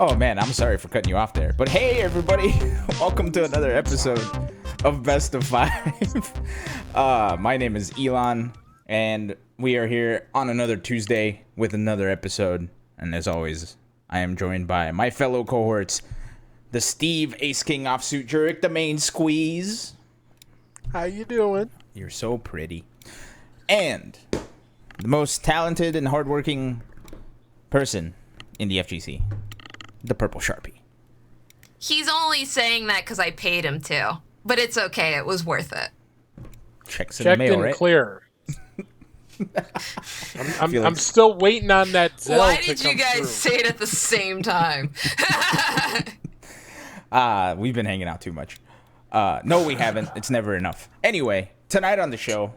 Oh man, I'm sorry for cutting you off there. But hey everybody, welcome to another episode of Best of Five. My name is Elon, and we are here on another Tuesday with another episode. And as always, I am joined by my fellow cohorts, the Steve Ace King offsuit Jurek, the main squeeze. How you doing? You're so pretty. And the most talented and hardworking person in the FGC, the purple Sharpie. He's only saying that because I paid him to, but it's okay. It was worth it. Checks in the mail, right? Clear. I'm still waiting on that Zelle. Why to did you come guys through. say it at the same time? We've been hanging out too much. No, we haven't. It's never enough. Anyway, tonight on the show,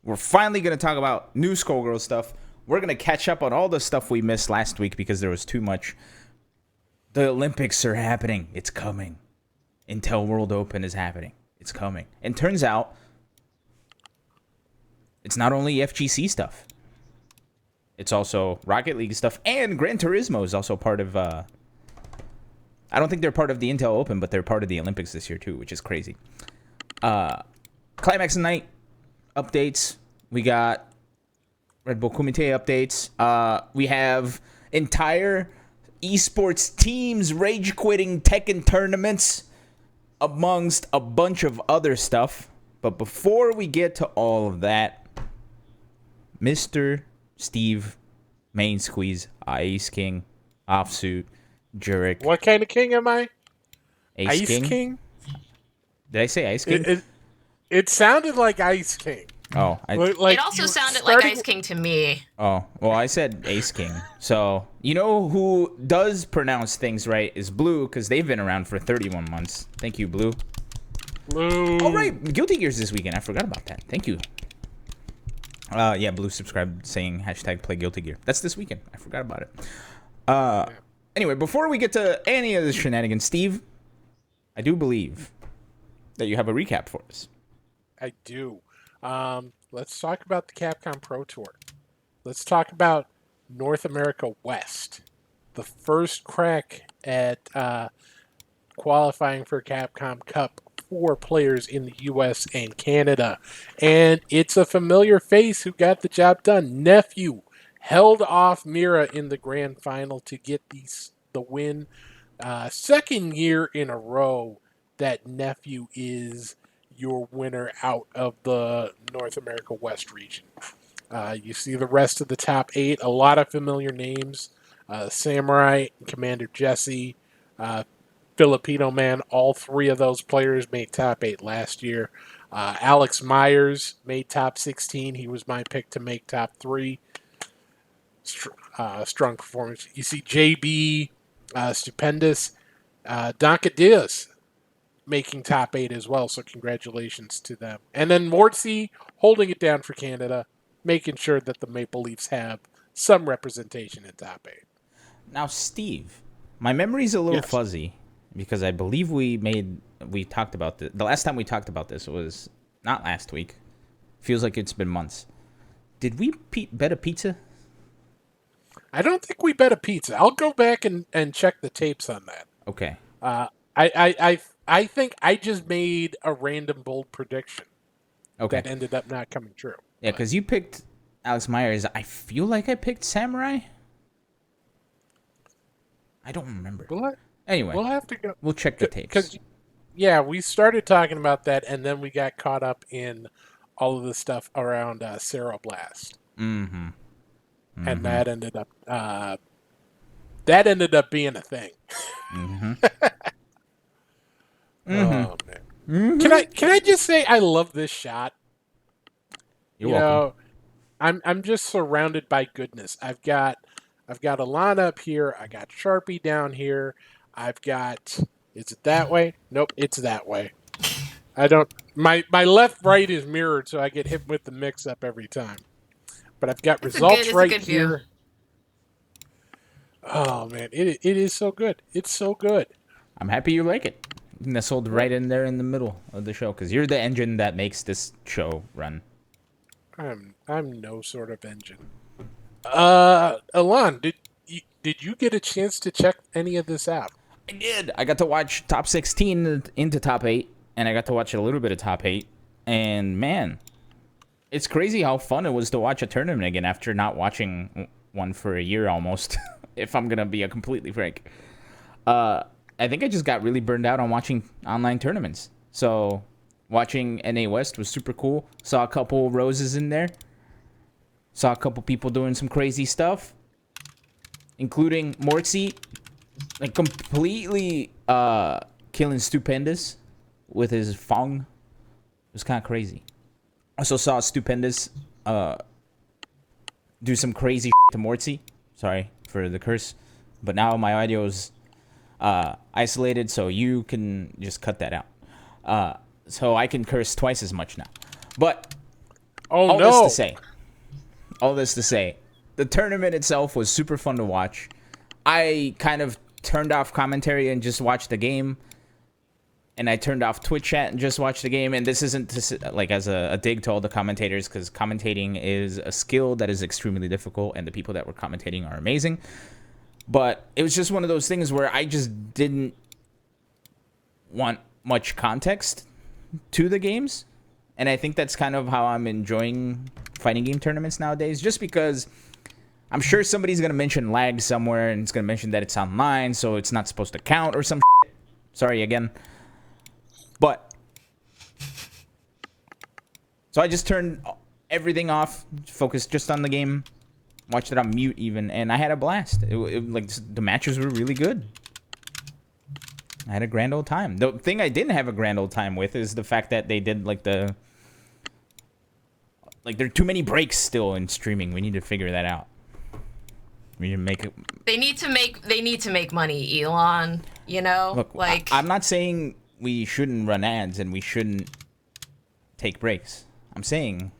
we're finally going to talk about new Skullgirls stuff. We're going to catch up on all the stuff we missed last week because there was too much. The Olympics are happening. It's coming. Intel World Open is happening. It's coming. And turns out, it's not only FGC stuff. It's also Rocket League stuff. And Gran Turismo is also part of... I don't think they're part of the Intel Open, but they're part of the Olympics this year too, which is crazy. Climax of Night updates. We got Red Bull Kumite updates. We have entire esports teams rage quitting Tekken tournaments, amongst a bunch of other stuff. But before we get to all of that, Mr. Steve, main squeeze, Ice King, offsuit, Jurek. What kind of king am I? Ice King? Did I say Ice King? It sounded like Ice King. Oh, It also sounded like Ice King to me. Oh, well, I said Ace King. So, you know who does pronounce things right is Blue, because they've been around for 31 months. Thank you, Blue. Blue. Oh, right. Guilty Gear's this weekend. I forgot about that. Thank you. Yeah, Blue subscribed saying hashtag play Guilty Gear. That's this weekend. I forgot about it. Anyway, before we get to any of the shenanigans, Steve, I do believe that you have a recap for us. I do. Let's talk about the Capcom Pro Tour. Let's talk about North America West. The first crack at qualifying for Capcom Cup for players in the US and Canada. And it's a familiar face who got the job done. Nephew held off Mira in the grand final to get the win. Second year in a row that Nephew is your winner out of the North America West region. You see the rest of the top 8, a lot of familiar names. Samurai, Commander Jesse, Filipino Man, all 3 of those players made top 8 last year. Alex Myers made top 16. He was my pick to make top 3. Strong performance. You see JB, Stupendous, Donka Diaz making top 8 as well, so congratulations to them. And then Mortsy holding it down for Canada, making sure that the Maple Leafs have some representation in top 8. Now, Steve, my memory's a little fuzzy because I believe we talked about this. The last time we talked about this was not last week. Feels like it's been months. Did we bet a pizza? I don't think we bet a pizza. I'll go back and check the tapes on that. Okay. I think I just made a random bold prediction. Okay. That ended up not coming true. Yeah, because you picked Alex Myers. I feel like I picked Samurai. I don't remember. Anyway, we'll have to go. We'll check the tapes. Because, yeah, we started talking about that, and then we got caught up in all of the stuff around Ceroblast. Mm-hmm. And that ended up being a thing. Mm-hmm. Oh man! Mm-hmm. Can I just say I love this shot? You're welcome. I'm just surrounded by goodness. I've got Alana up here. I got Sharpie down here. I've got. Is it that way? Nope, it's that way. I don't. My left right is mirrored, so I get hit with the mix up every time. But I've got results right here. Oh man, it is so good. It's so good. I'm happy you like it. Nestled right in there in the middle of the show because you're the engine that makes this show run. I'm no sort of engine. Alon, Did you get a chance to check any of this out? I did. I got to watch top 16 into top 8, and I got to watch a little bit of top 8. And man, it's crazy how fun it was to watch a tournament again after not watching one for a year almost, if I'm going to be a completely frank. I think I just got really burned out on watching online tournaments. So watching NA West was super cool. Saw a couple roses in there. Saw a couple people doing some crazy stuff, including Mortsy, like completely killing Stupendous with his Fong. It was kind of crazy. Also saw Stupendous do some crazy to Mortsy. Sorry for the curse, but now my audio is isolated, so you can just cut that out. So I can curse twice as much now. But all this to say, the tournament itself was super fun to watch. I kind of turned off commentary and just watched the game. And I turned off Twitch chat and just watched the game. And this isn't like as a dig to all the commentators, because commentating is a skill that is extremely difficult, and the people that were commentating are amazing. But it was just one of those things where I just didn't want much context to the games. And I think that's kind of how I'm enjoying fighting game tournaments nowadays, just because I'm sure somebody's going to mention lag somewhere, and it's going to mention that it's online, so it's not supposed to count or some shit. Sorry again. But so I just turned everything off, focused just on the game, watched it on mute even, and I had a blast. Like, the matches were really good. I had a grand old time. The thing I didn't have a grand old time with is the fact that they did like there are too many breaks still in streaming. We need to figure that out. We need to make it. They need to make money, Elon. You know, look, like I'm not saying we shouldn't run ads and we shouldn't take breaks. I'm saying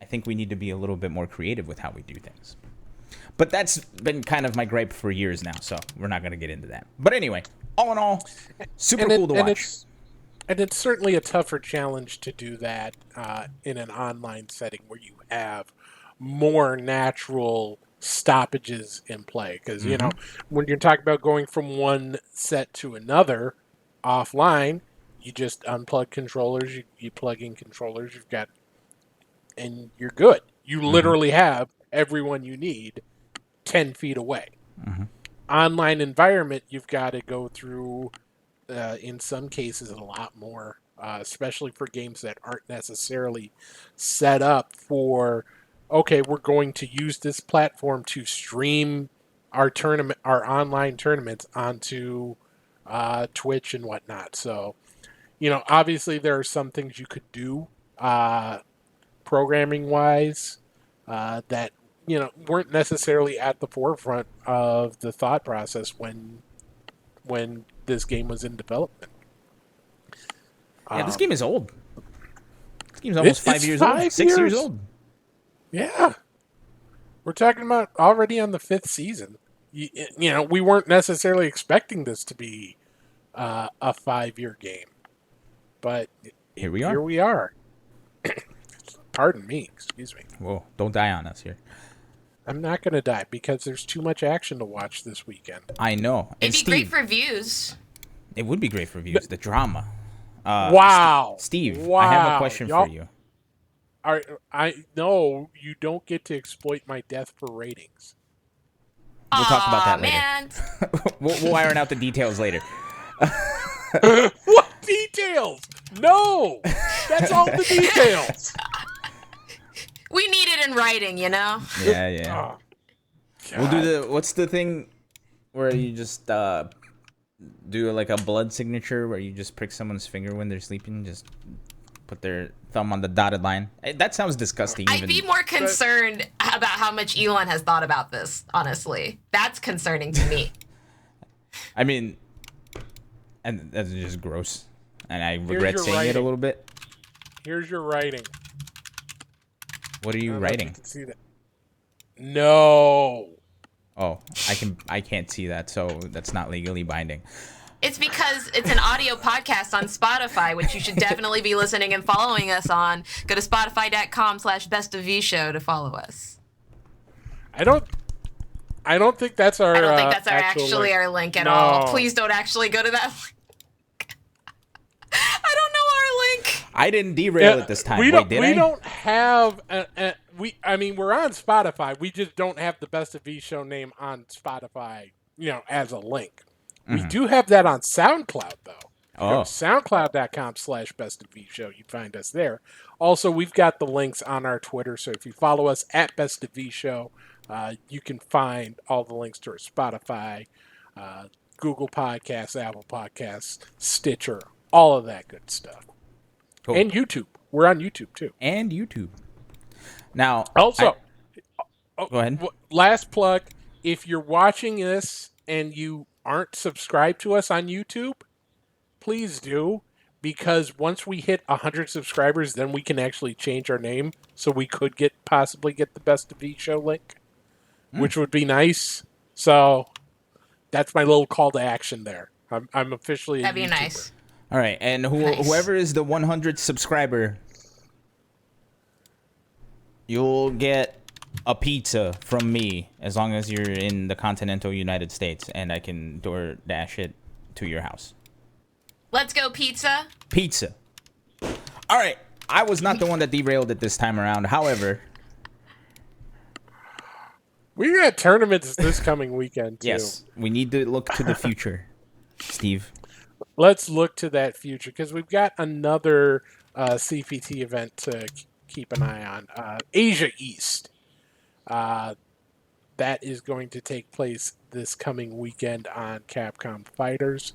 I think we need to be a little bit more creative with how we do things. But that's been kind of my gripe for years now, so we're not going to get into that. But anyway, all in all, super cool to watch. And it's certainly a tougher challenge to do that in an online setting where you have more natural stoppages in play. Because, you know, when you're talking about going from one set to another offline, you just unplug controllers, you plug in controllers, you've got, and you're good. You literally have everyone you need 10 feet away. Online environment, you've got to go through, in some cases, a lot more, especially for games that aren't necessarily set up for, okay, we're going to use this platform to stream our online tournaments onto Twitch and whatnot. So, you know, obviously there are some things you could do programming-wise that, you know, weren't necessarily at the forefront of the thought process when this game was in development. Yeah, this game is old. This game's almost 5 years old. 6 years old. Yeah. We're talking about already on the 5th season. You know, we weren't necessarily expecting this to be a 5-year game. But here we are. Here we are. Pardon me. Excuse me. Whoa, don't die on us here. I'm not going to die because there's too much action to watch this weekend. I know. It'd be great for views. It would be great for views. The drama. Wow. Steve, wow. I have a question for you. No, you don't get to exploit my death for ratings. We'll talk about that man. later. We'll iron out the details later. What details? No! That's all the details. We need it in writing, you know? Yeah. Oh, we'll do what's the thing where you just do like a blood signature where you just prick someone's finger when they're sleeping, just put their thumb on the dotted line. That sounds disgusting. I'd be more concerned about how much Elon has thought about this, honestly. That's concerning to me. I mean, and that's just gross. And I regret saying it a little bit. Here's your writing. What are you writing? You can see that. No. Oh, I can't see that, so that's not legally binding. It's because it's an audio podcast on Spotify, which you should definitely be listening and following us on. Go to spotify.com/bestofvshow to follow us. I don't I don't think that's our. I don't think that's actually our link at all. Please don't actually go to that link. I don't know our link. I didn't derail it this time. We Wait, did I? We don't have I mean, we're on Spotify. We just don't have the Best of V Show name on Spotify, as a link. We do have that on SoundCloud, though. Oh. SoundCloud.com/Best of V Show. You find us there. Also, we've got the links on our Twitter. So if you follow us at Best of V Show, you can find all the links to our Spotify, Google Podcasts, Apple Podcasts, Stitcher, all of that good stuff. Cool. And YouTube. We're on YouTube, too. And YouTube. Now, also, go ahead. Last plug. If you're watching this and you aren't subscribed to us on YouTube, please do. Because once we hit 100 subscribers, then we can actually change our name. So we could possibly get the Best of V Show link, which would be nice. So that's my little call to action there. I'm officially That'd be YouTuber. nice. All right, and whoever is the 100th subscriber, you'll get a pizza from me as long as you're in the continental United States, and I can DoorDash it to your house. Let's go pizza. Pizza. All right, I was not the one that derailed it this time around. However, we got tournaments this coming weekend, too. yes, we need to look to the future, Steve. Let's look to that future, because we've got another CPT event to keep an eye on. Asia East. That is going to take place this coming weekend on Capcom Fighters.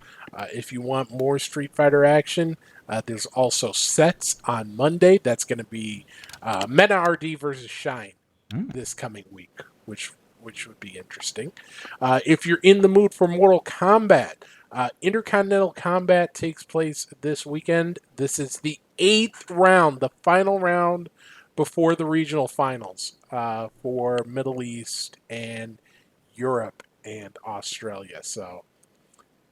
If you want more Street Fighter action, there's also sets on Monday. That's going to be Meta RD versus Shine this coming week, which would be interesting. If you're in the mood for Mortal Kombat, Intercontinental Combat takes place this weekend. This is the 8th round, the final round before the regional finals for Middle East and Europe and Australia. So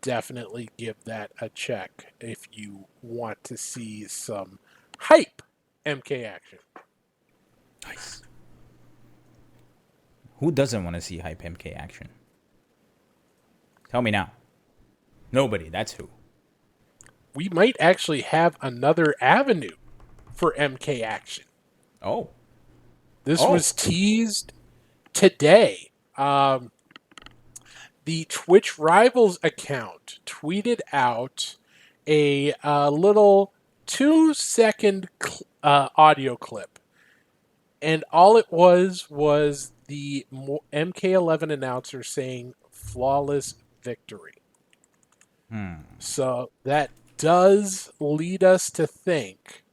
definitely give that a check if you want to see some hype MK action. Nice. Who doesn't want to see hype MK action? Tell me now. Nobody, that's who. We might actually have another avenue for MK action. Oh. This was teased today. The Twitch Rivals account tweeted out a little 2-second audio clip. And all it was the MK11 announcer saying flawless victory. So that does lead us to think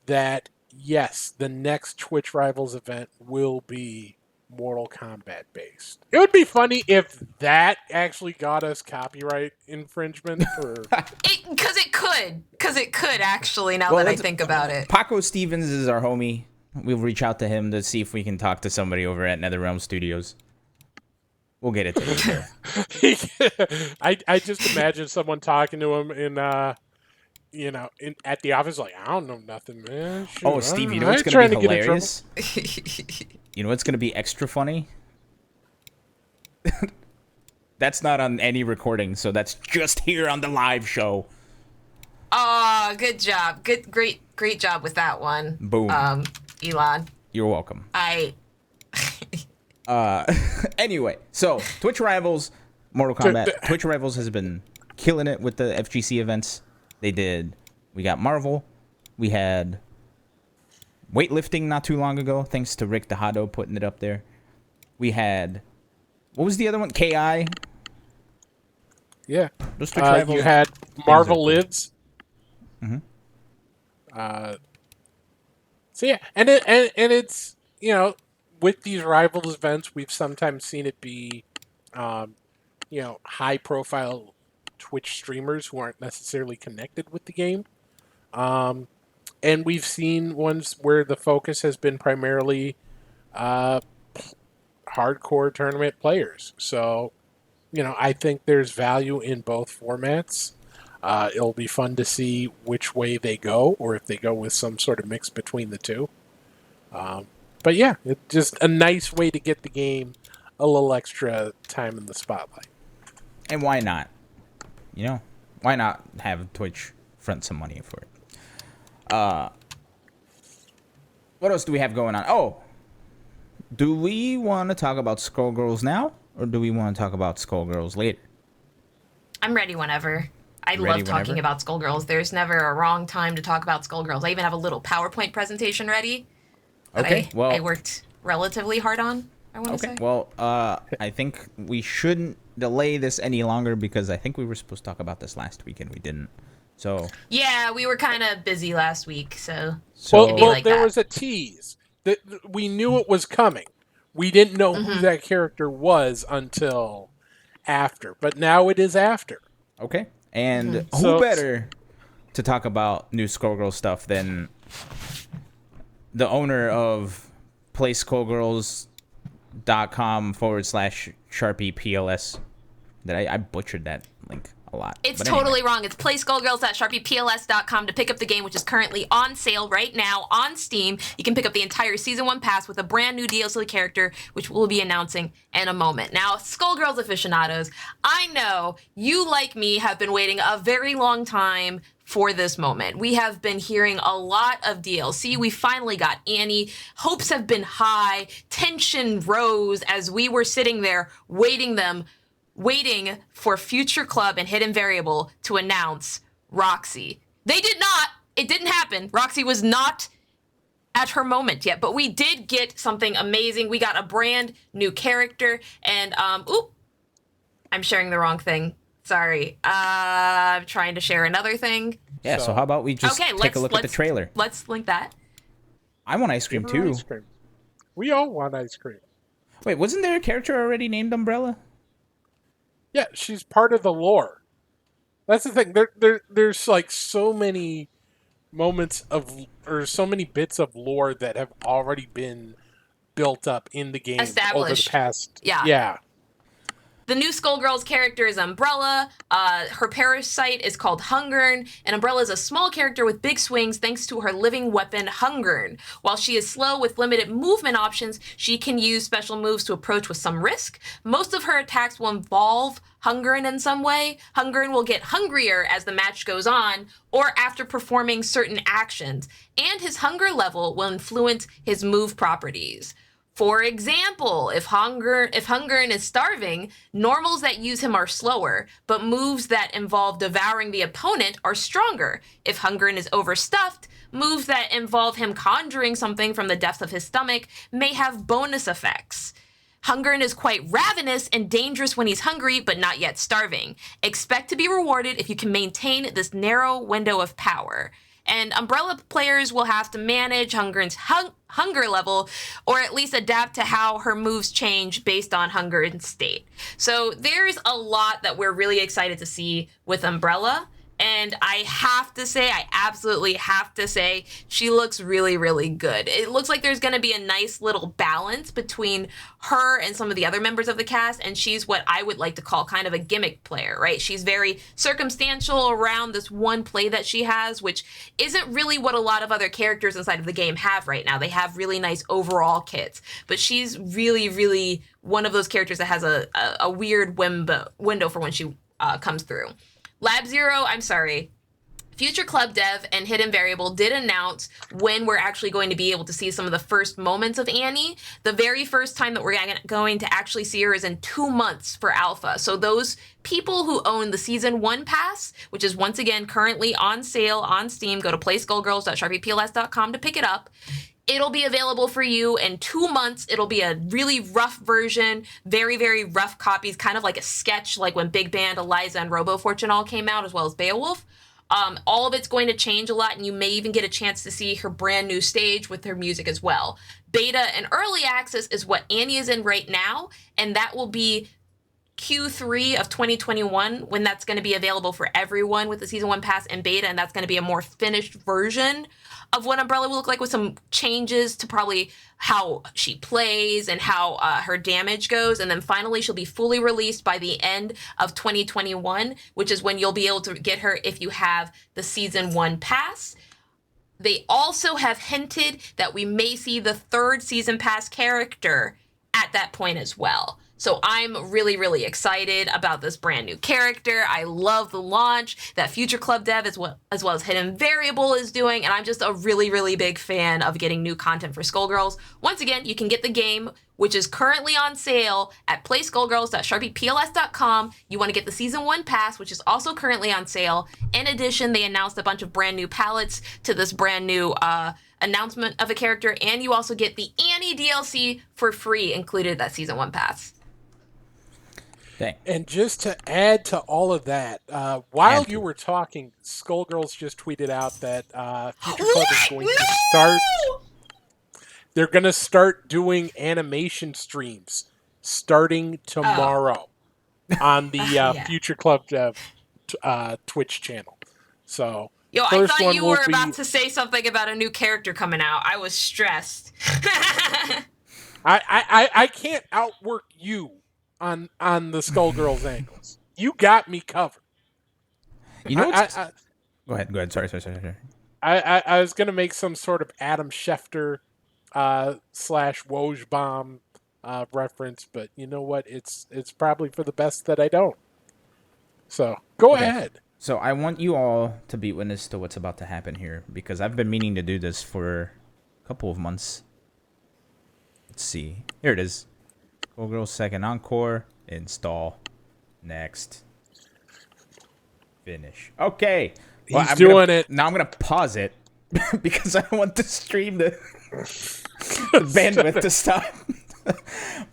that, yes, the next Twitch Rivals event will be Mortal Kombat based. It would be funny if that actually got us copyright infringement. Because it could actually, now that I think about it. Paco Stevens is our homie. We'll reach out to him to see if we can talk to somebody over at NetherRealm Studios. We'll get it taken care. I just imagine someone talking to him in at the office, like, I don't know nothing, man. Shoot, Oh, Steve, you know what's going to be hilarious? You know what's going to be extra funny? That's not on any recording, so that's just here on the live show. Oh, good job. Great job with that one. Boom. Elon. You're welcome. Anyway, so Twitch Rivals, Mortal Kombat. Twitch Rivals has been killing it with the FGC events. We got Marvel. We had weightlifting not too long ago, thanks to Rick Dejado putting it up there. We had, what was the other one? KI? Yeah. Those Twitch Rivals. You had Marvel Lives. Mm-hmm. So yeah, and it's, with these Rivals events, we've sometimes seen it be, high profile Twitch streamers who aren't necessarily connected with the game. And we've seen ones where the focus has been primarily hardcore tournament players. So, I think there's value in both formats. It'll be fun to see which way they go, or if they go with some sort of mix between the two. But yeah, it's just a nice way to get the game a little extra time in the spotlight. And why not? Why not have Twitch front some money for it? What else do we have going on? Oh, do we want to talk about Skullgirls now, or do we want to talk about Skullgirls later? I'm ready whenever. I love talking about Skullgirls. There's never a wrong time to talk about Skullgirls. I even have a little PowerPoint presentation ready. Okay, I worked relatively hard on, I want to say. Well, I think we shouldn't delay this any longer because I think we were supposed to talk about this last week and we didn't. So yeah, we were kind of busy last week, so there was a tease. We knew it was coming. We didn't know who that character was until after, but now it is after. Okay, and who better to talk about new Skullgirl stuff than the owner of playskullgirls.com/Sharpie PLS. That I butchered that link a lot. It's totally wrong. It's playskullgirls.sharpiepls.com to pick up the game, which is currently on sale right now on Steam. You can pick up the entire Season 1 pass with a brand new DLC character, which we'll be announcing in a moment. Now, Skullgirls aficionados, I know you, like me, have been waiting a very long time for this moment. We have been hearing a lot of DLC. We finally got Annie. Hopes have been high. Tension rose as we were sitting there waiting for Future Club and Hidden Variable to announce Roxy. They did not. It didn't happen. Roxy was not at her moment yet, but we did get something amazing. We got a brand new character, and I'm sharing the wrong thing. Sorry. I'm trying to share another thing. Yeah, so how about we just take a look at the trailer? Let's link that. I want ice cream too. Ice cream. We all want ice cream. Wait, wasn't there a character already named Umbrella? Yeah, she's part of the lore. That's the thing. There's like so many moments or so many bits of lore that have already been built up in the game over the past. Yeah. The new Skullgirls character is Umbrella. Her parasite is called Hungern, and Umbrella is a small character with big swings thanks to her living weapon, Hungern. While she is slow with limited movement options, she can use special moves to approach with some risk. Most of her attacks will involve Hungern in some way. Hungern will get hungrier as the match goes on, or after performing certain actions, and his hunger level will influence his move properties. For example, if Hungern is starving, normals that use him are slower, but moves that involve devouring the opponent are stronger. If Hungern is overstuffed, moves that involve him conjuring something from the depths of his stomach may have bonus effects. Hungern is quite ravenous and dangerous when he's hungry, but not yet starving. Expect to be rewarded if you can maintain this narrow window of power. And Umbrella players will have to manage Hungern's hunger level, or at least adapt to how her moves change based on Hungern's state. So there's a lot that we're really excited to see with Umbrella. And I absolutely have to say, she looks really, really good. It looks like there's going to be a nice little balance between her and some of the other members of the cast, and she's what I would like to call kind of a gimmick player, right? She's very circumstantial around this one play that she has, which isn't really what a lot of other characters inside of the game have right now. They have really nice overall kits, but she's really, really one of those characters that has a weird window for when she comes through. Future Club Dev and Hidden Variable did announce when we're actually going to be able to see some of the first moments of Annie. The very first time that we're going to actually see her is in 2 months for Alpha. So those people who own the Season 1 pass, which is once again currently on sale on Steam, go to playskullgirls.sharpiepls.com to pick it up. It'll be available for you in 2 months. It'll be a really rough version, very, very rough copies, kind of like a sketch, like when Big Band, Eliza, and RoboFortune all came out, as well as Beowulf. All of it's going to change a lot, and you may even get a chance to see her brand new stage with her music as well. Beta and early access is what Annie is in right now, and that will be Q3 of 2021 when that's going to be available for everyone with the Season 1 pass and beta, and that's going to be a more finished version of what Umbrella will look like, with some changes to probably how she plays and how her damage goes. And then finally, she'll be fully released by the end of 2021, which is when you'll be able to get her if you have the Season 1 pass. They also have hinted that we may see the third Season Pass character at that point as well. So I'm really, really excited about this brand new character. I love the launch that Future Club Dev as well as Hidden Variable is doing, and I'm just a really, really big fan of getting new content for Skullgirls. Once again, you can get the game, which is currently on sale at playskullgirls.sharpiepls.com. You want to get the Season 1 pass, which is also currently on sale. In addition, they announced a bunch of brand new palettes to this brand new announcement of a character, and you also get the Annie DLC for free included that Season 1 pass. Dang. And just to add to all of that, while you were talking, Skullgirls just tweeted out that Future Club is going to start. They're going to start doing animation streams starting tomorrow on the Future Club Twitch channel. So, yo, I thought you were about to say something about a new character coming out. I was stressed. I can't outwork you on the Skullgirls angles. You got me covered. You know what? Go ahead. Sorry. I was gonna make some sort of Adam Schefter / Woj bomb reference, but you know what? It's probably for the best that I don't. So go ahead. So I want you all to be witness to what's about to happen here, because I've been meaning to do this for a couple of months. Let's see. Here it is. Skullgirls second Encore. Install. Next. Finish. Okay. Well, He's doing it. Now I'm going to pause it because I don't want the stream to the bandwidth to stop.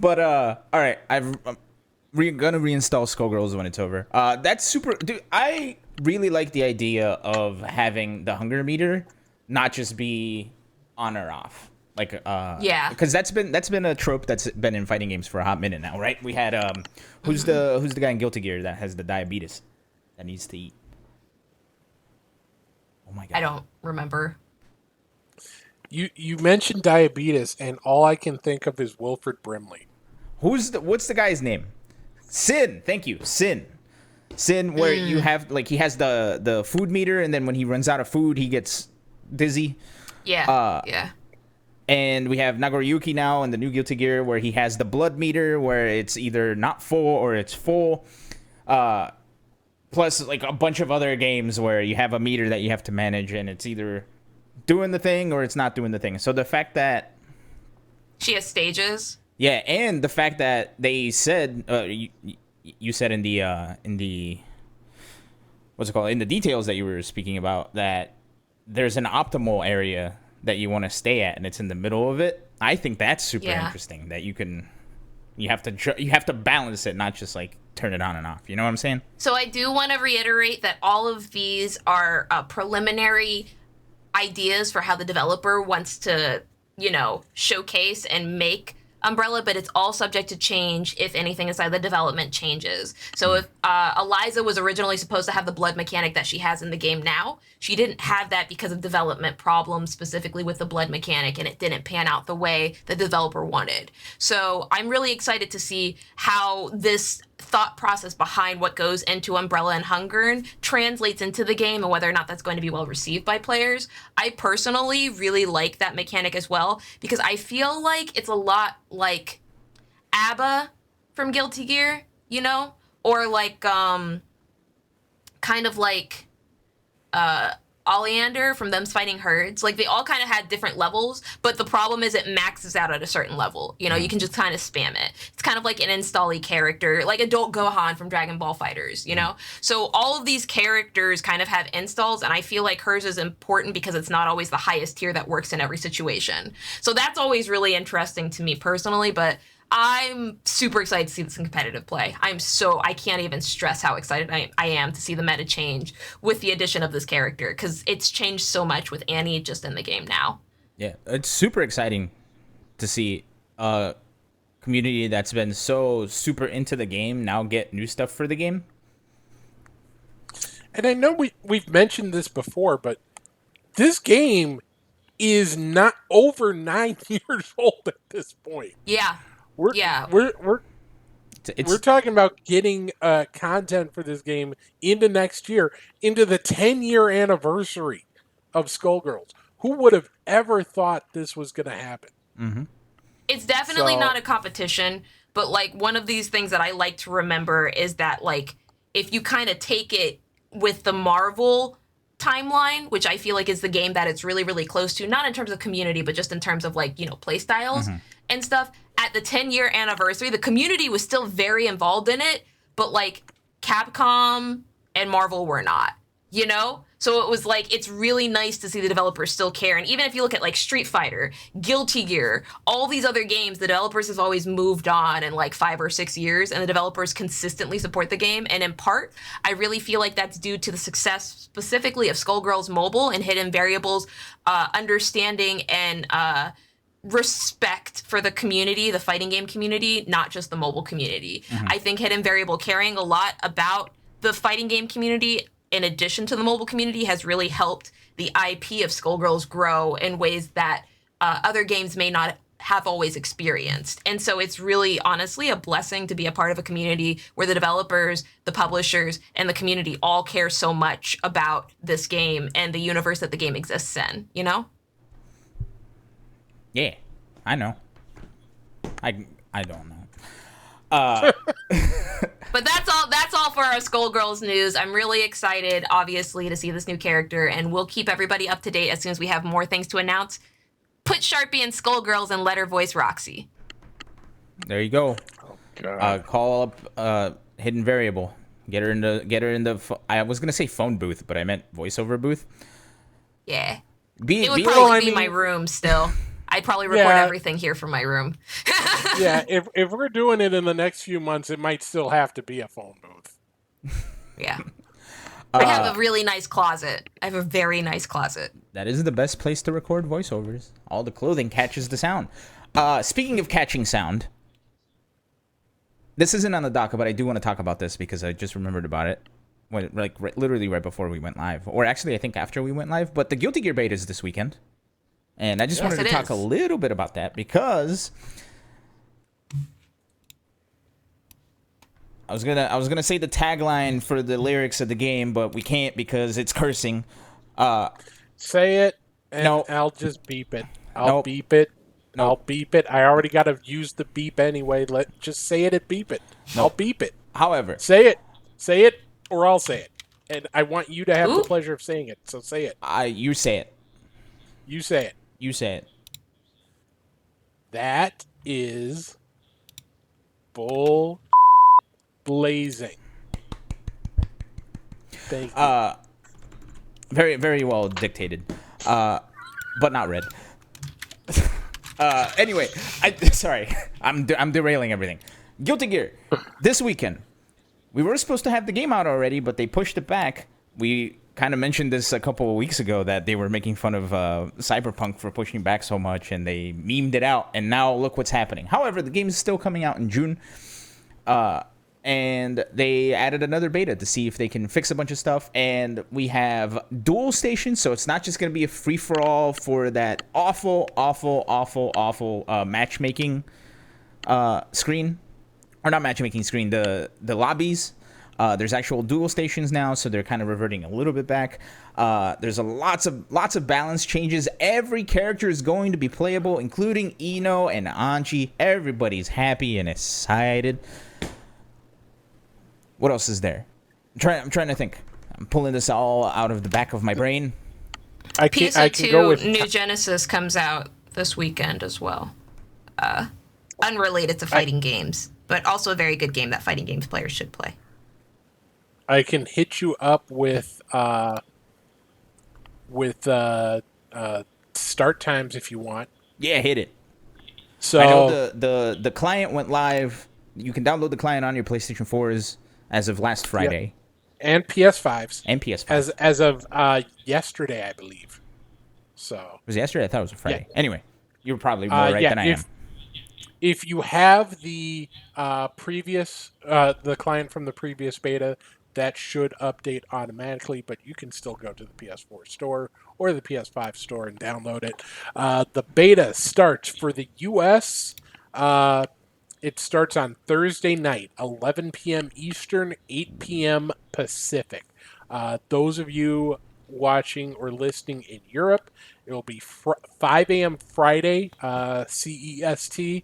But all right, I'm gonna reinstall Skullgirls when it's over. That's super, dude. I really like the idea of having the hunger meter not just be on or off. Like because that's been a trope that's been in fighting games for a hot minute now, right? We had who's the guy in Guilty Gear that has the diabetes that needs to eat? Oh my god, I don't remember. You mentioned diabetes, and all I can think of is Wilfred Brimley. What's the guy's name? Sin. Thank you, Sin. Sin, where you have like he has the food meter, and then when he runs out of food, he gets dizzy. Yeah. Yeah. And we have Nagoriyuki now in the new Guilty Gear, where he has the blood meter, where it's either not full or it's full. Plus, like a bunch of other games where you have a meter that you have to manage, and it's either doing the thing or it's not doing the thing. So the fact that she has stages. Yeah, and the fact that they said you said in the what's it called, in the details that you were speaking about, that there's an optimal area that you want to stay at, and it's in the middle of it. I think that's super interesting. That you have to balance it, not just like turn it on and off. You know what I'm saying? So I do want to reiterate that all of these are preliminary ideas for how the developer wants to, showcase and make Umbrella, but it's all subject to change if anything inside the development changes. So if Eliza was originally supposed to have the blood mechanic that she has in the game now, she didn't have that because of development problems, specifically with the blood mechanic, and it didn't pan out the way the developer wanted. So I'm really excited to see how this thought process behind what goes into Umbrella and Hungern translates into the game, and whether or not that's going to be well received by players. I personally really like that mechanic as well, because I feel like it's a lot like Abba from Guilty Gear, or like kind of like Oleander from Them Fighting Herds. Like, they all kind of had different levels, but the problem is it maxes out at a certain level. You can just kind of spam it. It's kind of like an install-y character, like Adult Gohan from Dragon Ball Fighters, So all of these characters kind of have installs, and I feel like hers is important because it's not always the highest tier that works in every situation. So that's always really interesting to me personally, but I'm super excited to see this in competitive play. I can't even stress how excited I am to see the meta change with the addition of this character, because it's changed so much with Annie just in the game now. Yeah, it's super exciting to see a community that's been so super into the game now get new stuff for the game. And I know we've mentioned this before, but this game is not over 9 years old at this point. Yeah. We're talking about getting content for this game into next year, into the 10-year anniversary of Skullgirls. Who would have ever thought this was going to happen? Mm-hmm. It's definitely not a competition. but like one of these things that I like to remember is that like if you kind of take it with the Marvel timeline, which I feel like is the game that it's really, really close to, not in terms of community, but just in terms of like, play styles and stuff. At the 10-year anniversary, the community was still very involved in it, but like Capcom and Marvel were not, So it was like, it's really nice to see the developers still care. And even if you look at like Street Fighter, Guilty Gear, all these other games, the developers have always moved on in like 5 or 6 years, and the developers consistently support the game. And in part, I really feel like that's due to the success specifically of Skullgirls Mobile and Hidden Variables, understanding and respect for the community, the fighting game community, not just the mobile community. I think Hidden Variable caring a lot about the fighting game community in addition to the mobile community has really helped the IP of Skullgirls grow in ways that other games may not have always experienced. And so it's really honestly a blessing to be a part of a community where the developers, the publishers, and the community all care so much about this game and the universe that the game exists in, Yeah, I know. I don't know. But that's all for our Skullgirls news. I'm really excited, obviously, to see this new character, and we'll keep everybody up to date as soon as we have more things to announce. Put Sharpie in Skullgirls and let her voice Roxy. There you go. Oh, God. Call up Hidden Variable. Get her in the. I was gonna say phone booth, but I meant voiceover booth. Yeah, it would probably be my room still. I'd probably record everything here from my room. Yeah, if we're doing it in the next few months, it might still have to be a phone booth. Yeah. I have a really nice closet. I have a very nice closet. That is the best place to record voiceovers. All the clothing catches the sound. Speaking of catching sound, this isn't on the docket, but I do want to talk about this because I just remembered about it. Literally right before we went live. Or actually, I think after we went live. But the Guilty Gear beta is this weekend. And I just wanted to talk a little bit about that because I was gonna say the tagline for the lyrics of the game, but we can't because it's cursing. Say it, and I'll just beep it. I'll beep it. I'll beep it. I already got to use the beep anyway. Just say it and beep it. I'll beep it. However, say it, or I'll say it. And I want you to have the pleasure of saying it. So say it. You say it. You say it. You say it. That is bull blazing. Thank you. Very, very well dictated, but not read. Anyway, sorry, I'm derailing everything. Guilty Gear, this weekend. We were supposed to have the game out already, but they pushed it back. We kind of mentioned this a couple of weeks ago that they were making fun of Cyberpunk for pushing back so much, and they memed it out, and now look what's happening. However, the game is still coming out in June, and they added another beta to see if they can fix a bunch of stuff, and we have dual stations, so it's not just going to be a free-for-all for that awful matchmaking screen, or not matchmaking screen, the lobbies. There's actual dual stations now, so they're kind of reverting a little bit back. There's lots of balance changes. Every character is going to be playable, including Ino and Anji. Everybody's happy and excited. What else is there? I'm trying to think. I'm pulling this all out of the back of my brain. I can go with New Genesis comes out this weekend as well. Unrelated to fighting games, but also a very good game that fighting games players should play. I can hit you up with start times if you want. Yeah, hit it. So I know the client went live. You can download the client on your PlayStation 4s as of last Friday. And PS5s. And PS5s. As of yesterday, I believe. So was it yesterday? I thought it was a Friday. Yeah. Anyway, you're probably more right than I am. If you have the previous the client from the previous beta, that should update automatically, but you can still go to the PS4 store or the PS5 store and download it. The beta starts for the US. It starts on Thursday night, 11 p.m. Eastern, 8 p.m. Pacific. Those of you watching or listening in Europe, it will be 5 a.m. Friday, CEST,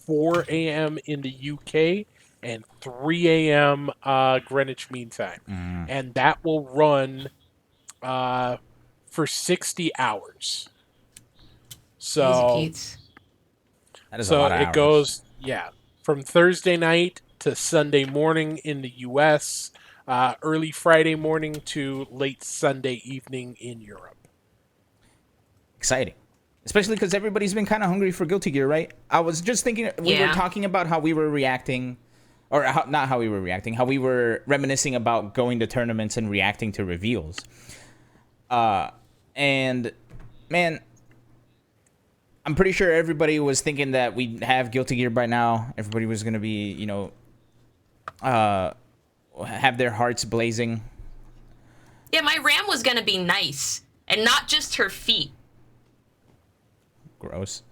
4 a.m. in the UK and 3 a.m. Greenwich Mean Time. And that will run for 60 hours. So, Easy Pete's. That is a lot of it hours. goes, from Thursday night to Sunday morning in the US, early Friday morning to late Sunday evening in Europe. Exciting. Especially because everybody's been kind of hungry for Guilty Gear, right? I was just thinking, we were talking about how we were reacting, or not how we were reacting, how we were reminiscing about going to tournaments and reacting to reveals. And, man, I'm pretty sure everybody was thinking that we'd have Guilty Gear by now. Everybody was going to be, have their hearts blazing. Yeah, my RAM was going to be nice, and not just her feet. Gross.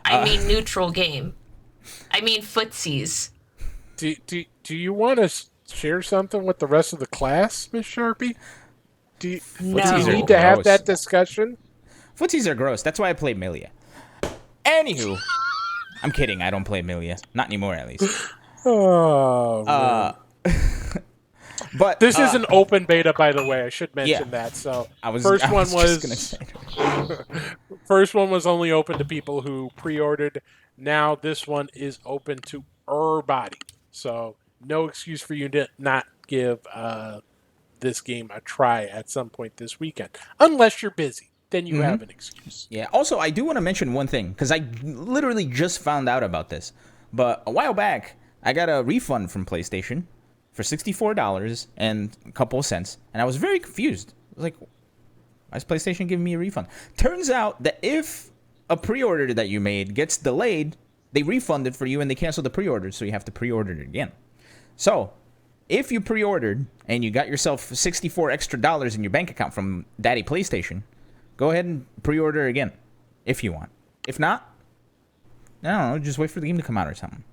I mean neutral game. I mean footsies. Do you want to share something with the rest of the class, Miss Sharpie? Do you need to have that discussion? Footsies are gross. That's why I play Milia. Anywho, I'm kidding. I don't play Milia. Not anymore, at least. Oh, but this is an open beta, by the way. I should mention that. So first one was only open to people who pre-ordered. Now this one is open to everybody. So no excuse for you to not give this game a try at some point this weekend, unless you're busy. Then you have an excuse. Yeah. Also, I do want to mention one thing, because I literally just found out about this. But a while back, I got a refund from PlayStation for $64 and a couple of cents. And I was very confused. I was like, why is PlayStation giving me a refund? Turns out that if a pre-order that you made gets delayed, they refund it for you and they cancel the pre-order, so you have to pre-order it again. So, if you pre-ordered and you got yourself $64 extra in your bank account from Daddy PlayStation, go ahead and pre-order again, if you want. If not, I don't know, just wait for the game to come out or something.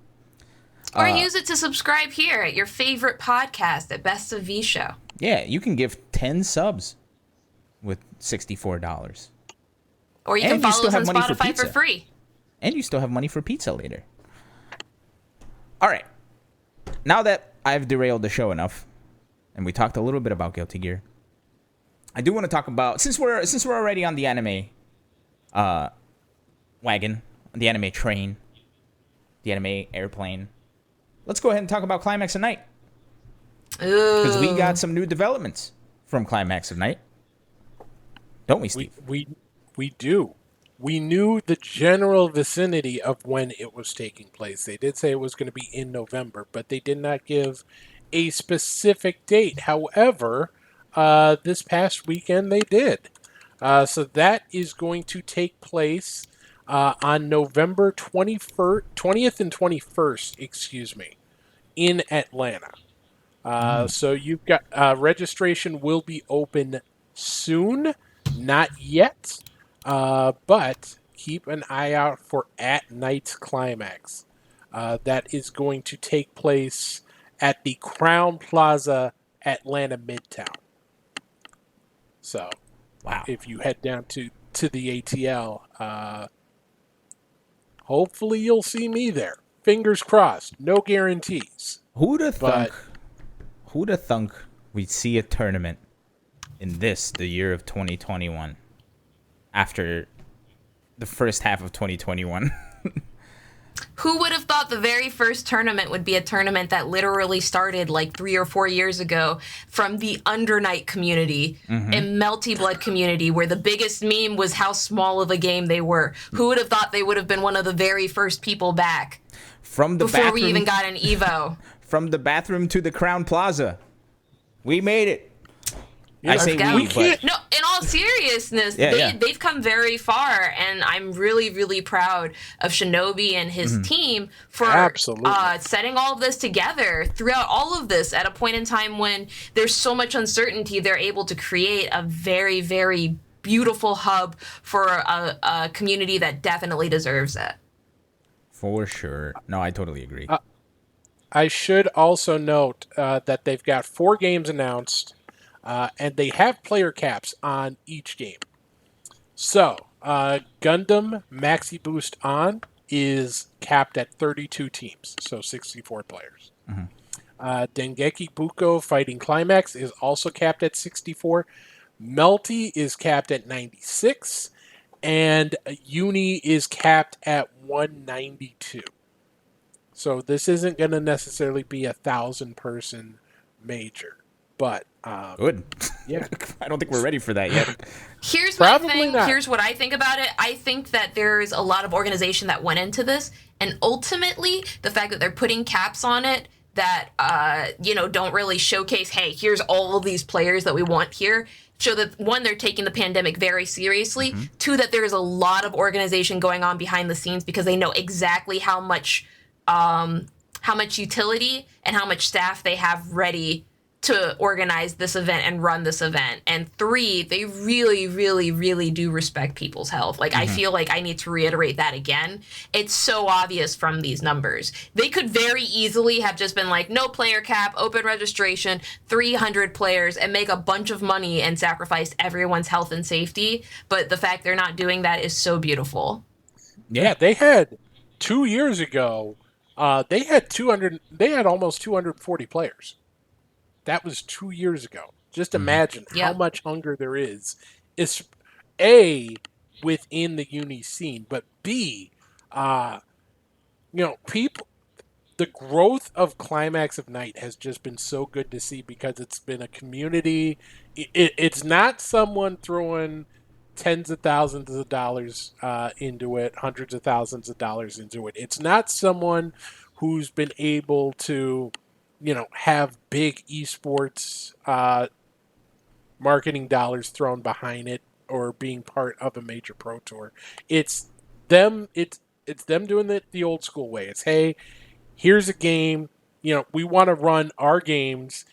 Or use it to subscribe here at your favorite podcast at Best of V Show. Yeah, you can give 10 subs with $64. Or you can follow us on Spotify for free. And you still have money for pizza later. All right. Now that I've derailed the show enough, and we talked a little bit about Guilty Gear, I do want to talk about, since we're already on the anime wagon, the anime train, the anime airplane, let's go ahead and talk about Climax of Night. Because we got some new developments from Climax of Night. Don't we, Steve? We do. We knew the general vicinity of when it was taking place. They did say it was going to be in November, but they did not give a specific date. However, this past weekend they did. So that is going to take place on November 20th and 21st, in Atlanta. So you've got registration will be open soon, not yet, but keep an eye out for At Night's Climax. That is going to take place at the Crown Plaza, Atlanta Midtown. So, wow. If you head down to the ATL, hopefully you'll see me there. Fingers crossed. No guarantees. Who'da thunk we'd see a tournament in the year of 2021, after the first half of 2021? Who would have thought the very first tournament would be a tournament that literally started like 3 or 4 years ago from the Undernight community and Melty Blood community, where the biggest meme was how small of a game they were. Who would have thought they would have been one of the very first people back before we even got an Evo? From the bathroom to the Crown Plaza. We made it. Yeah, I say we, but... No, in all seriousness, they've come very far, and I'm really, really proud of Shinobi and his team for setting all of this together throughout all of this at a point in time when there's so much uncertainty. They're able to create a very, very beautiful hub for a community that definitely deserves it. For sure. No, I totally agree. I should also note that they've got 4 games announced, and they have player caps on each game. So, Gundam Maxi Boost On is capped at 32 teams, so 64 players. Dengeki Buko Fighting Climax is also capped at 64. Melty is capped at 96. And Uni is capped at 192. So this isn't going to necessarily be 1,000-person major. But Good. Yeah. I don't think we're ready for that yet. Here's my Probably thing. not. Here's what I think about it. I think that there's a lot of organization that went into this, and ultimately, the fact that they're putting caps on it that don't really showcase, hey, here's all of these players that we want here. Show that, one, they're taking the pandemic very seriously. Two, that there's a lot of organization going on behind the scenes because they know exactly how much utility and how much staff they have ready to organize this event and run this event. And three, they really, really, really do respect people's health. Like, I feel like I need to reiterate that again. It's so obvious from these numbers. They could very easily have just been like, no player cap, open registration, 300 players, and make a bunch of money and sacrifice everyone's health and safety. But the fact they're not doing that is so beautiful. Yeah, they had 2 years ago, they had almost 240 players. That was 2 years ago. Just imagine how much hunger there is. It's A, within the uni scene, but B, people, the growth of Climax of Night has just been so good to see because it's been a community. It's not someone throwing tens of thousands of dollars into it, hundreds of thousands of dollars into it. It's not someone who's been able to have big esports marketing dollars thrown behind it or being part of a major pro tour. It's them doing it the old school way. It's, hey, here's a game, we want to run our games.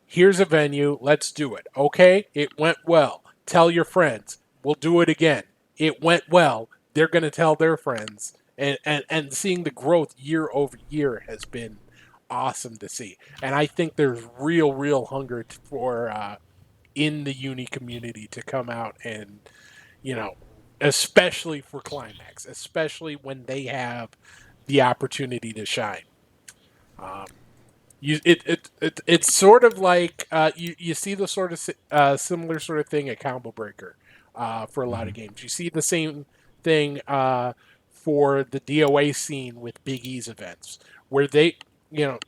Here's a venue, let's do it. Okay, it went well. Tell your friends. We'll do it again. It went well. They're going to tell their friends. And seeing the growth year over year has been awesome to see. And I think there's real hunger for in the uni community to come out and especially for Climax, especially when they have the opportunity to shine. It's sort of like you see the sort of similar sort of thing at Combo Breaker for a lot of games. You see the same thing for the DOA scene with Big E's events, where they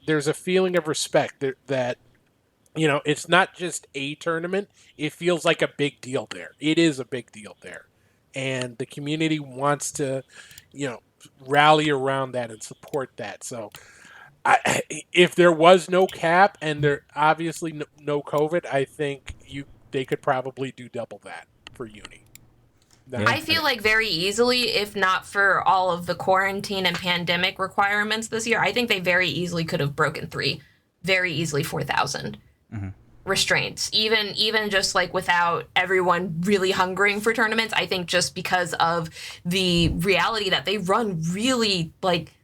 there's a feeling of respect that it's not just a tournament. It feels like a big deal there. It is a big deal there. And the community wants to, rally around that and support that. So if there was no cap and there obviously no COVID, I think they could probably do double that for uni. I feel like very easily, if not for all of the quarantine and pandemic requirements this year, I think they very easily could have broken 3. Very easily 4,000 restraints. Even just like without everyone really hungering for tournaments, I think just because of the reality that they run really like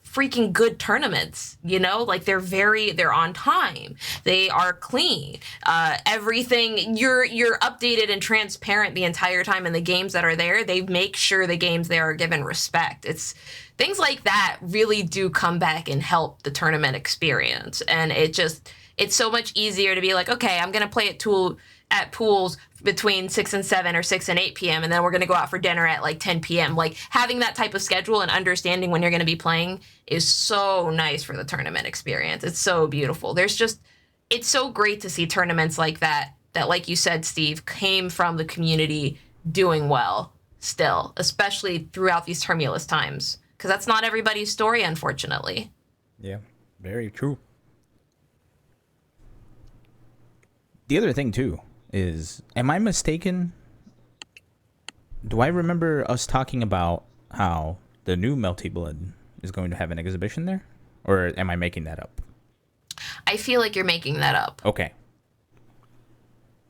freaking good tournaments, like they're on time, they are clean, everything, you're updated and transparent the entire time, and the games that are there, they make sure the games there are given respect. It's things like that really do come back and help the tournament experience, and it's so much easier to be like, okay, I'm gonna play at pools between 6 and 7 or 6 and 8 p.m. and then we're going to go out for dinner at like 10 p.m. Like having that type of schedule and understanding when you're going to be playing is so nice for the tournament experience. It's so beautiful. It's so great to see tournaments like that like you said, Steve, came from the community doing well still, especially throughout these tumultuous times, because that's not everybody's story, unfortunately. Yeah, very true. The other thing too is, am I mistaken? Do I remember us talking about how the new Melty Blood is going to have an exhibition there? Or am I making that up? I feel like you're making that up. Okay.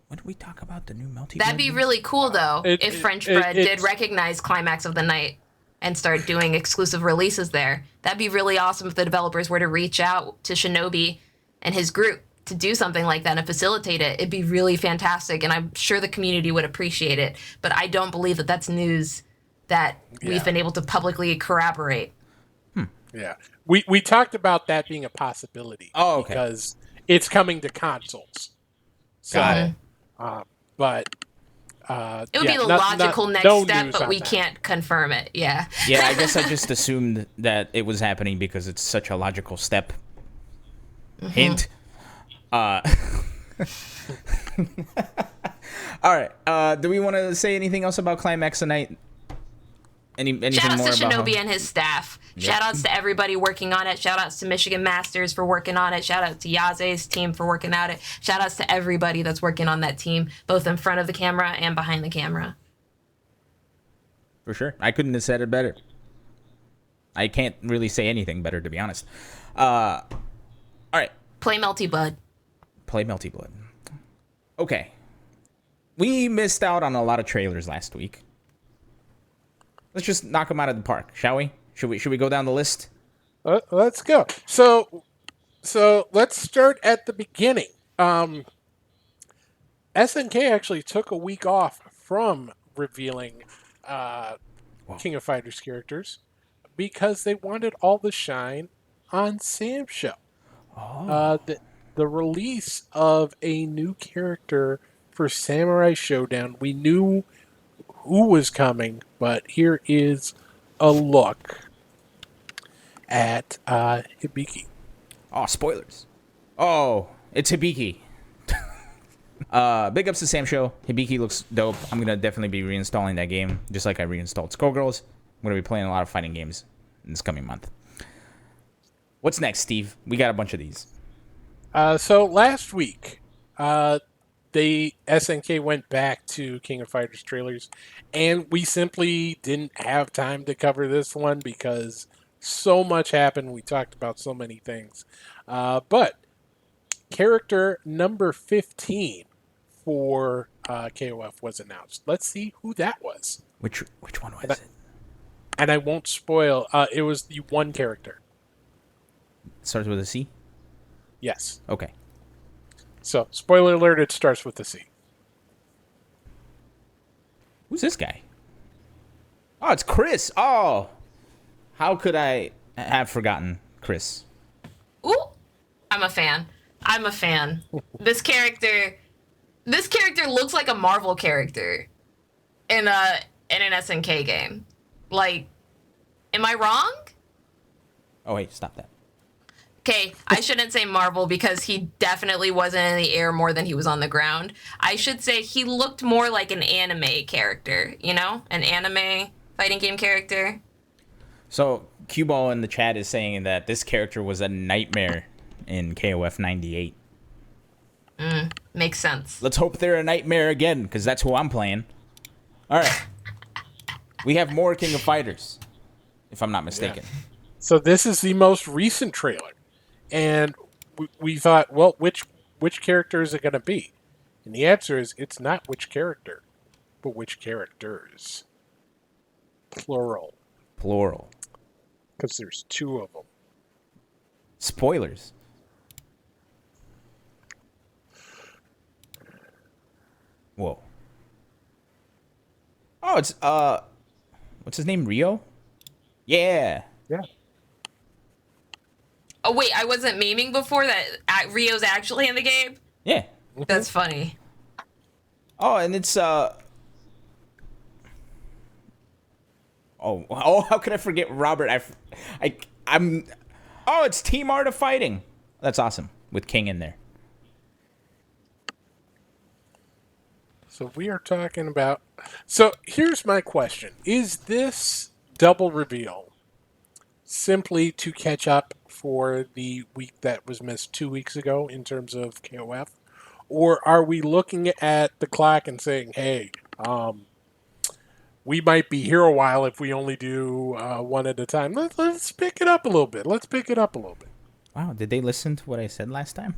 When did we talk about the new Melty Blood? That'd be really cool, though, if French Bread did recognize Climax of the Night and start doing exclusive releases there. That'd be really awesome if the developers were to reach out to Shinobi and his group to do something like that and facilitate it. It'd be really fantastic, and I'm sure the community would appreciate it. But I don't believe that that's news that we've been able to publicly corroborate. Yeah. We talked about that being a possibility. Oh, okay. Because it's coming to consoles. So, Got it. But It would be the logical next step, but we can't confirm it. Yeah. Yeah, I guess I just assumed that it was happening because it's such a logical step. Hint. All right. Do we want to say anything else about Climax of Night? Anything Shout more outs to about Shinobi and his staff. Shout outs to everybody working on it. Shout outs to Michigan Masters for working on it. Shout out to Yaze's team for working on it. Shout outs to everybody that's working on that team, both in front of the camera and behind the camera. For sure. I couldn't have said it better. I can't really say anything better, to be honest. All right. Play Melty Blood. Play Melty Blood. Okay. We missed out on a lot of trailers last week. Let's just knock them out of the park, shall we? Should we go down the list? Let's go. So let's start at the beginning. SNK actually took a week off from revealing King of Fighters characters because they wanted all the shine on Sam's show. The release of a new character for Samurai Shodown. We knew who was coming, but here is a look at Hibiki. Oh, spoilers. Oh, it's Hibiki. Big ups to Sam Show. Hibiki looks dope. I'm going to definitely be reinstalling that game, just like I reinstalled Skullgirls. I'm going to be playing a lot of fighting games in this coming month. What's next, Steve? We got a bunch of these. So last week, SNK went back to King of Fighters trailers, and we simply didn't have time to cover this one because so much happened. We talked about so many things. But character number 15 for KOF was announced. Let's see who that was. Which one was it? And I won't spoil. It was the one character. Starts with a C? Yes. Okay. So, spoiler alert, it starts with a C. Who's this guy? Oh, it's Chris. Oh. How could I have forgotten Chris? Ooh, I'm a fan. This character looks like a Marvel character in an SNK game. Like, am I wrong? Oh, wait, stop that. Okay, I shouldn't say Marvel because he definitely wasn't in the air more than he was on the ground. I should say he looked more like an anime character, you know? An anime fighting game character. So, Q-Ball in the chat is saying that this character was a nightmare in KOF 98. Makes sense. Let's hope they're a nightmare again, because that's who I'm playing. All right. We have more King of Fighters, if I'm not mistaken. Yeah. So this is the most recent trailer. And we thought, well, which character is it going to be? And the answer is, it's not which character, but which characters. Plural. Because there's two of them. Spoilers. Whoa. Oh, it's, what's his name? Rio? Yeah. Yeah. Oh, wait, I wasn't memeing before that Rio's actually in the game? Yeah. That's funny. Oh, and it's, Oh, how could I forget Robert? I'm... Oh, it's Team Art of Fighting. That's awesome. With King in there. So we are talking about... So here's my question. Is this double reveal simply to catch up for the week that was missed 2 weeks ago in terms of KOF? Or are we looking at the clock and saying, hey, we might be here a while if we only do one at a time. Let's pick it up a little bit. Wow, did they listen to what I said last time?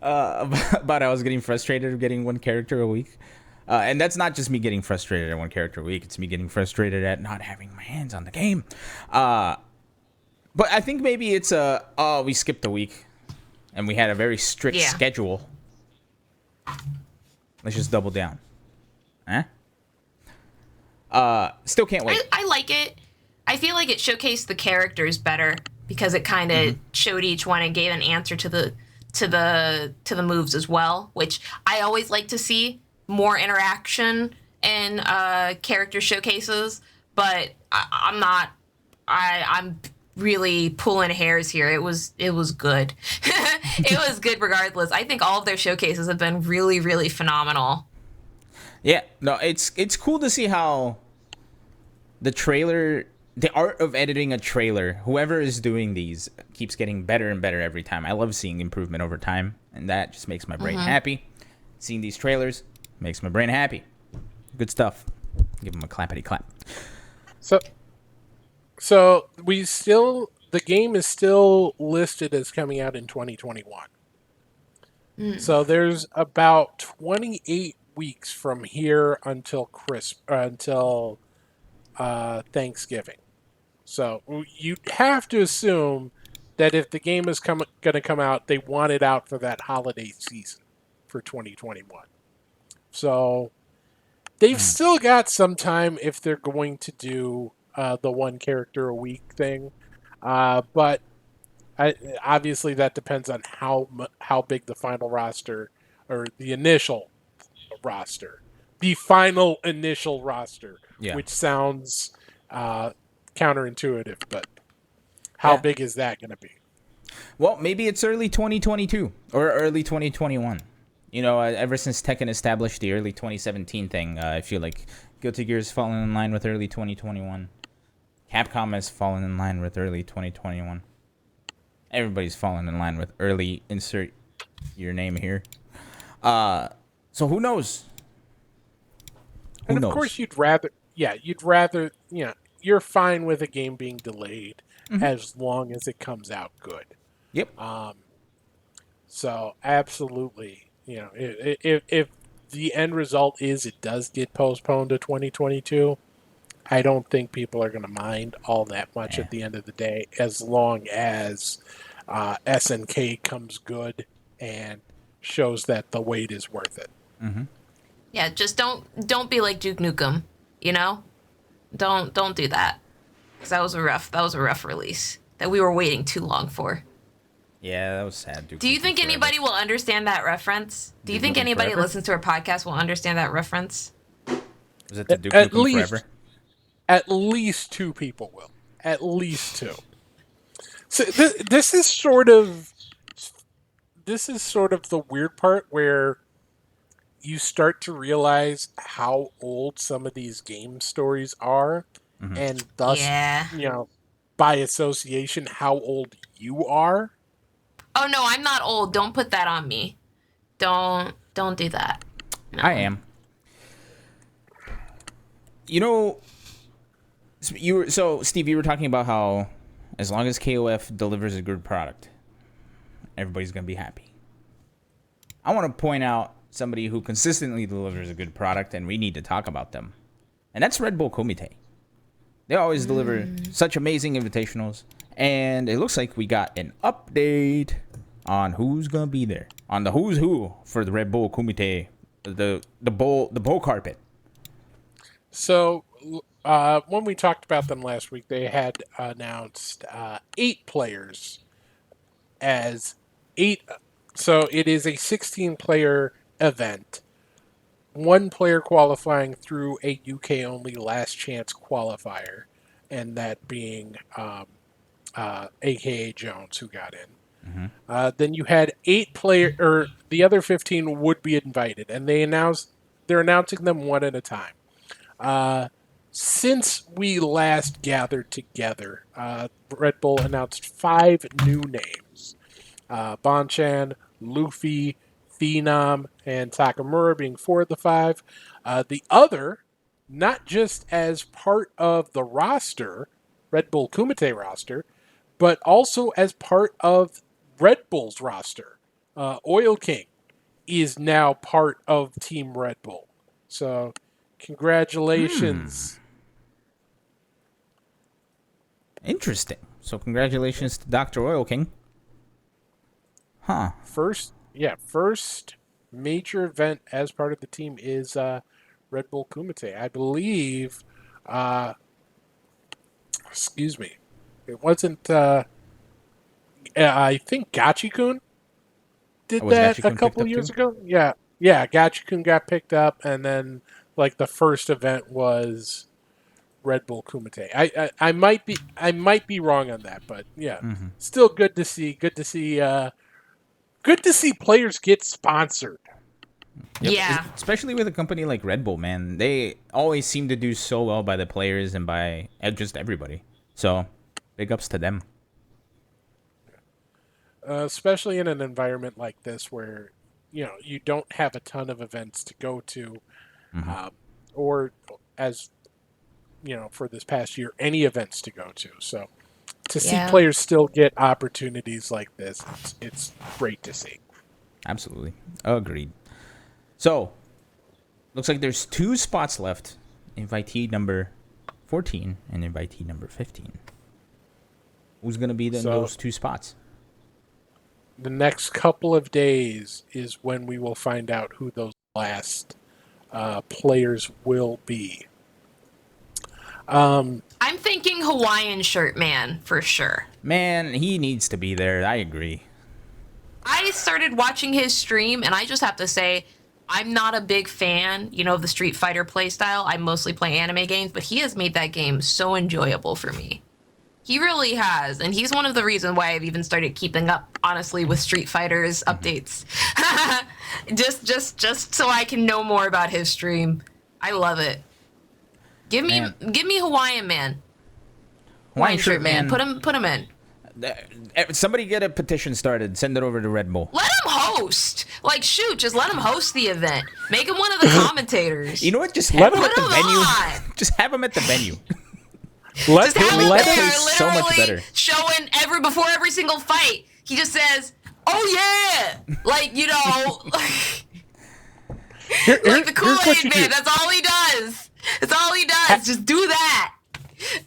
About I was getting frustrated of getting one character a week. And that's not just me getting frustrated at one character a week. It's me getting frustrated at not having my hands on the game. But I think maybe it's we skipped a week. And we had a very strict schedule. Let's just double down. Huh? Still can't wait. I like it. I feel like it showcased the characters better because it kind of showed each one and gave an answer to the moves as well, which I always like to see more interaction in character showcases. But I'm really pulling hairs here. It was good. It was good regardless. I think all of their showcases have been really, really phenomenal. Yeah, no, it's cool to see how the art of editing a trailer, whoever is doing these, keeps getting better and better every time. I love seeing improvement over time, and that just makes my brain happy. Seeing these trailers makes my brain happy. Good stuff. Give them a clappity clap. So the game is still listed as coming out in 2021. So there's about 28 weeks from here until Thanksgiving. So you'd have to assume that if the game is going to come out, they want it out for that holiday season for 2021. So they've still got some time if they're going to do the one character a week thing. But obviously that depends on how big the final roster or the initial roster, the final initial roster, which sounds counterintuitive, but how big is that going to be? Well, maybe it's early 2022 or early 2021. You know, ever since Tekken established the early 2017 thing, I feel like Guilty Gear has fallen in line with early 2021. Capcom has fallen in line with early 2021. Everybody's fallen in line with early, insert your name here. So who knows? And of course you'd rather, you're fine with a game being delayed as long as it comes out good. Yep. So absolutely, if the end result is it does get postponed to 2022, I don't think people are going to mind all that much at the end of the day, as long as SNK comes good and shows that the wait is worth it. Mm-hmm. Yeah, just don't be like Duke Nukem, Don't do that, because that was a rough release that we were waiting too long for. Yeah, that was sad. Duke Do you Nukem think forever. anybody will understand that reference? Do you Duke think Nukem anybody forever? listens to our podcast will understand that reference? Was it the Duke At Nukem least- forever? At least two people will. At least two. So this is sort of the weird part where you start to realize how old some of these game stories are, and thus, by association, how old you are. Oh no, I'm not old. Don't put that on me. Don't do that. No. I am. Steve, you were talking about how as long as KOF delivers a good product, everybody's gonna be happy. I want to point out somebody who consistently delivers a good product, and we need to talk about them, and that's Red Bull Kumite. They always deliver such amazing invitationals, and it looks like we got an update on who's gonna be there, on the who's who for the Red Bull Kumite, the bowl carpet. So when we talked about them last week, they had announced 8 players as 8. So it is a 16-player event. 1 player qualifying through a UK-only last chance qualifier, and that being AKA Jones, who got in. Then you had 8 player, or the other 15 would be invited, and they're announcing them one at a time. Since we last gathered together, Red Bull announced 5 new names. Bonchan, Luffy, Phenom, and Takamura being 4 of the 5. The other, not just as part of the roster, Red Bull Kumite roster, but also as part of Red Bull's roster. Oil King is now part of Team Red Bull. So, congratulations. Interesting. So congratulations to Dr. Oil King. Huh. First major event as part of the team is Red Bull Kumite. I believe Excuse me. It wasn't. I think Gachikun did Was that Gachikun a couple picked up years too? ago. Yeah, yeah. Gachikun got picked up, and then like the first event was Red Bull Kumite. I might be wrong on that, but yeah, still good to see. Good to see players get sponsored. Yep. Yeah. Especially with a company like Red Bull, man. They always seem to do so well by the players and by just everybody. So, big ups to them. Especially in an environment like this where you don't have a ton of events to go to, or as for this past year, any events to go to. So to see Yeah. players still get opportunities like this, it's great to see. Absolutely. Agreed. So, looks like there's 2 spots left. Invitee number 14 and invitee number 15. Who's going to be in those 2 spots? The next couple of days is when we will find out who those last players will be. I'm thinking Hawaiian Shirt Man for sure. Man, he needs to be there. I agree. I started watching his stream, and I just have to say, I'm not a big fan, of the Street Fighter playstyle. I mostly play anime games, but he has made that game so enjoyable for me. He really has, and he's one of the reasons why I've even started keeping up, honestly, with Street Fighter's updates. just so I can know more about his stream. I love it. Give me Hawaiian Man. Hawaiian Shirt Man. Put him in. Somebody get a petition started. Send it over to Red Bull. Let him host. Like, shoot, just let him host the event. Make him one of the commentators. You know what? Just have him at the Put him venue. on. Just have him at the venue. Just have him Let there, him so much literally better. showing before every single fight. He just says, "Oh yeah," like like the Kool-Aid Man. That's all he does. That's all he does. Just do that.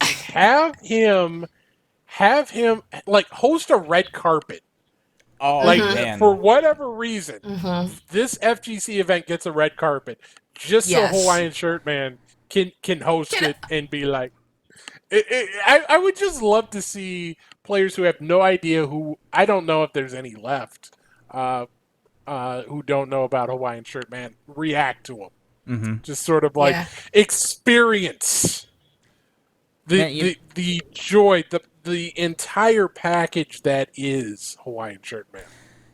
Have him like host a red carpet. Oh, like man. for whatever reason, this FGC event gets a red carpet just so Hawaiian Shirt Man can host it and be like, I would just love to see players who have no idea who, I don't know if there's any left, who don't know about Hawaiian Shirt Man, react to him. Just sort of like experience the joy, the entire package that is Hawaiian Shirt Man.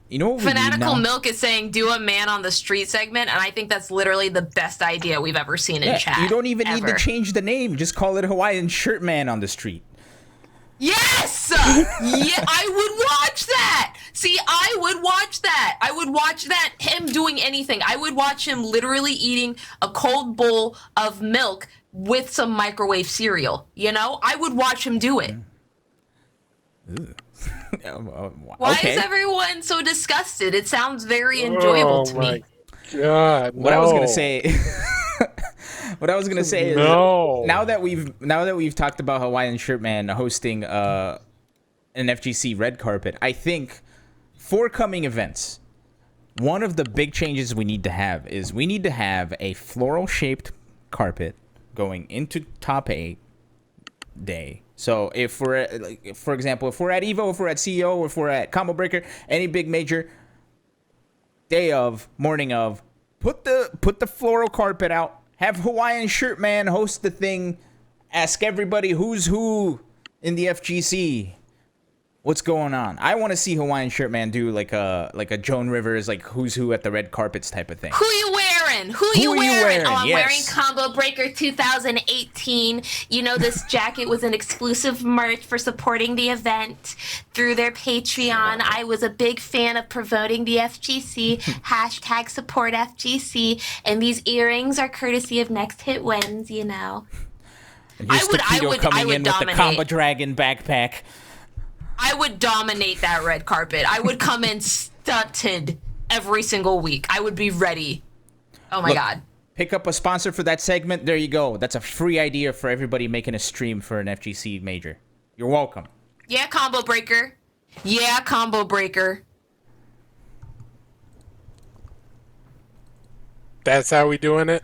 You know what Fanatical Milk is saying do a man on the street segment, and I think that's literally the best idea we've ever seen in chat. You don't even need ever. to change the name. Just call it Hawaiian Shirt Man on the street. Yes! Yeah, I would watch that! See, I would watch that. I would watch that, him doing anything. I would watch him literally eating a cold bowl of milk with some microwave cereal. I would watch him do it. Why is everyone so disgusted? It sounds very enjoyable to me. God, What I was gonna say is now that we've talked about Hawaiian Shirt Man hosting an FGC red carpet, I think for coming events, one of the big changes we need to have is a floral shaped carpet going into top 8 day. So if we're at, for example, if we're at Evo, if we're at CEO, if we're at Combo Breaker, any big major, day of, morning of, put the floral carpet out, have Hawaiian Shirt Man host the thing, ask everybody who's who in the FGC, what's going on. I want to see Hawaiian Shirt Man do like a Joan Rivers, like who's who at the red carpets type of thing. Who you wearing? Who you wearing? Oh, I'm Yes. wearing Combo Breaker 2018. This jacket was an exclusive merch for supporting the event through their Patreon. I was a big fan of promoting the FGC. Hashtag support FGC. And these earrings are courtesy of Next Hit Wins, And here's Taquito coming in with the Combo Dragon backpack. I would dominate that red carpet. I would come in stunted every single week. I would be ready. Oh my God. Pick up a sponsor for that segment. There you go. That's a free idea for everybody making a stream for an FGC major. You're welcome. Yeah, Combo Breaker. Yeah, Combo Breaker. That's how we doing it?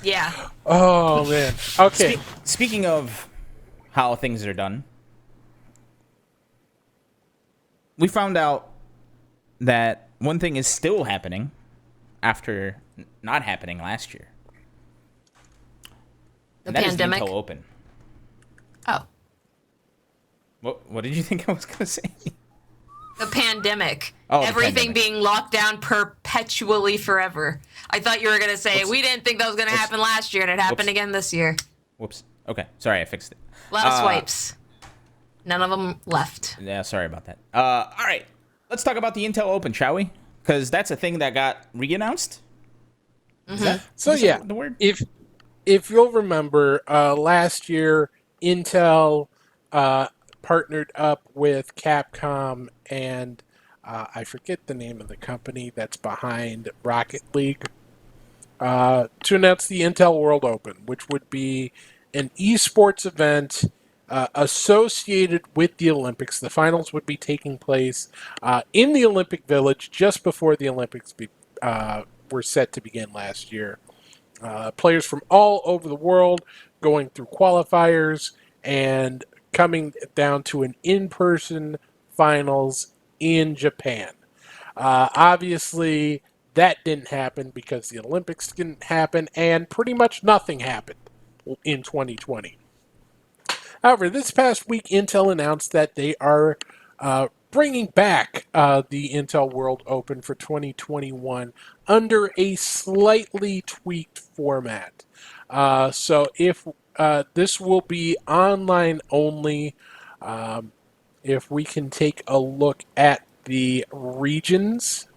Yeah. Oh man. Okay. Speaking of how things are done, we found out that one thing is still happening after not happening last year. The And that is the pandemic. Intel Open. Oh. What did you think I was going to say? The pandemic. Oh, the Everything pandemic. being locked down perpetually forever. I thought you were going to say, Whoops. we didn't think that was going to happen last year, and it happened Whoops. again this year. Whoops. Okay, sorry, I fixed it. A lot of swipes. None of them left. Yeah, sorry about that. All right, let's talk about the Intel Open, shall we? Because that's a thing that got re-announced. Is that the word? If you'll remember, last year Intel partnered up with Capcom and I forget the name of the company that's behind Rocket League to announce the Intel World Open, which would be an esports event associated with the Olympics. The finals would be taking place in the Olympic Village just before the Olympics were set to begin last year. Players from all over the world going through qualifiers and coming down to an in-person finals in Japan. Obviously, that didn't happen because the Olympics didn't happen and pretty much nothing happened in 2020. However, this past week, Intel announced that they are bringing back the Intel World Open for 2021 under a slightly tweaked format. So if this will be online only, if we can take a look at the regions.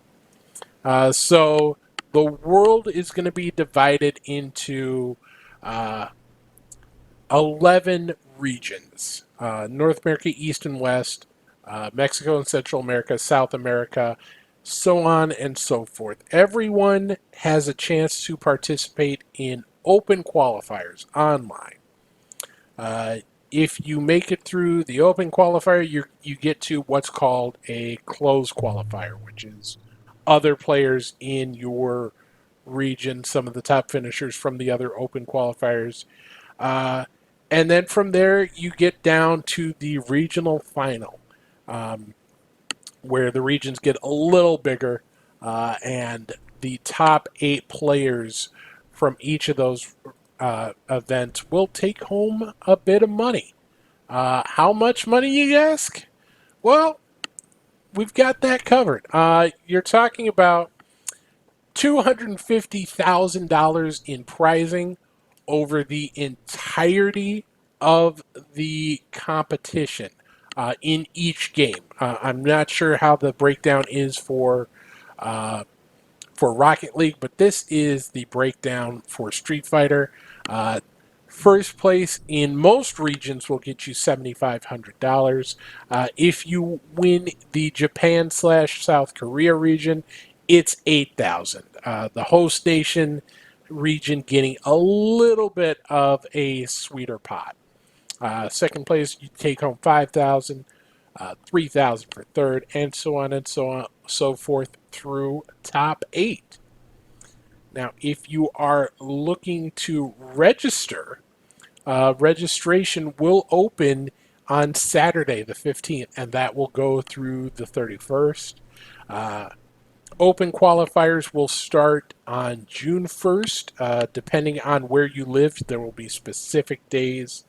So the world is going to be divided into 11 regions. North America, East and West, Mexico and Central America, South America, so on and so forth. Everyone has a chance to participate in open qualifiers online. If you make it through the open qualifier, you get to what's called a closed qualifier, which is other players in your region, some of the top finishers from the other open qualifiers. And then from there, you get down to the regional final, where the regions get a little bigger, and the top 8 players from each of those events will take home a bit of money. How much money, you ask? Well, we've got that covered. You're talking about $250,000 in prizing over the entirety of the competition in each game. I'm not sure how the breakdown is for Rocket League, but this is the breakdown for Street Fighter. First place in most regions will get you $7,500. If you win the Japan/South Korea region, it's $8,000. The host nation region getting a little bit of a sweeter pot. Second place, you take home $5,000, $3,000 for third, and so on and so forth through top 8. Now, if you are looking to register, registration will open on Saturday the 15th, and that will go through the 31st. Open qualifiers will start on June 1st. Depending on where you live, there will be specific days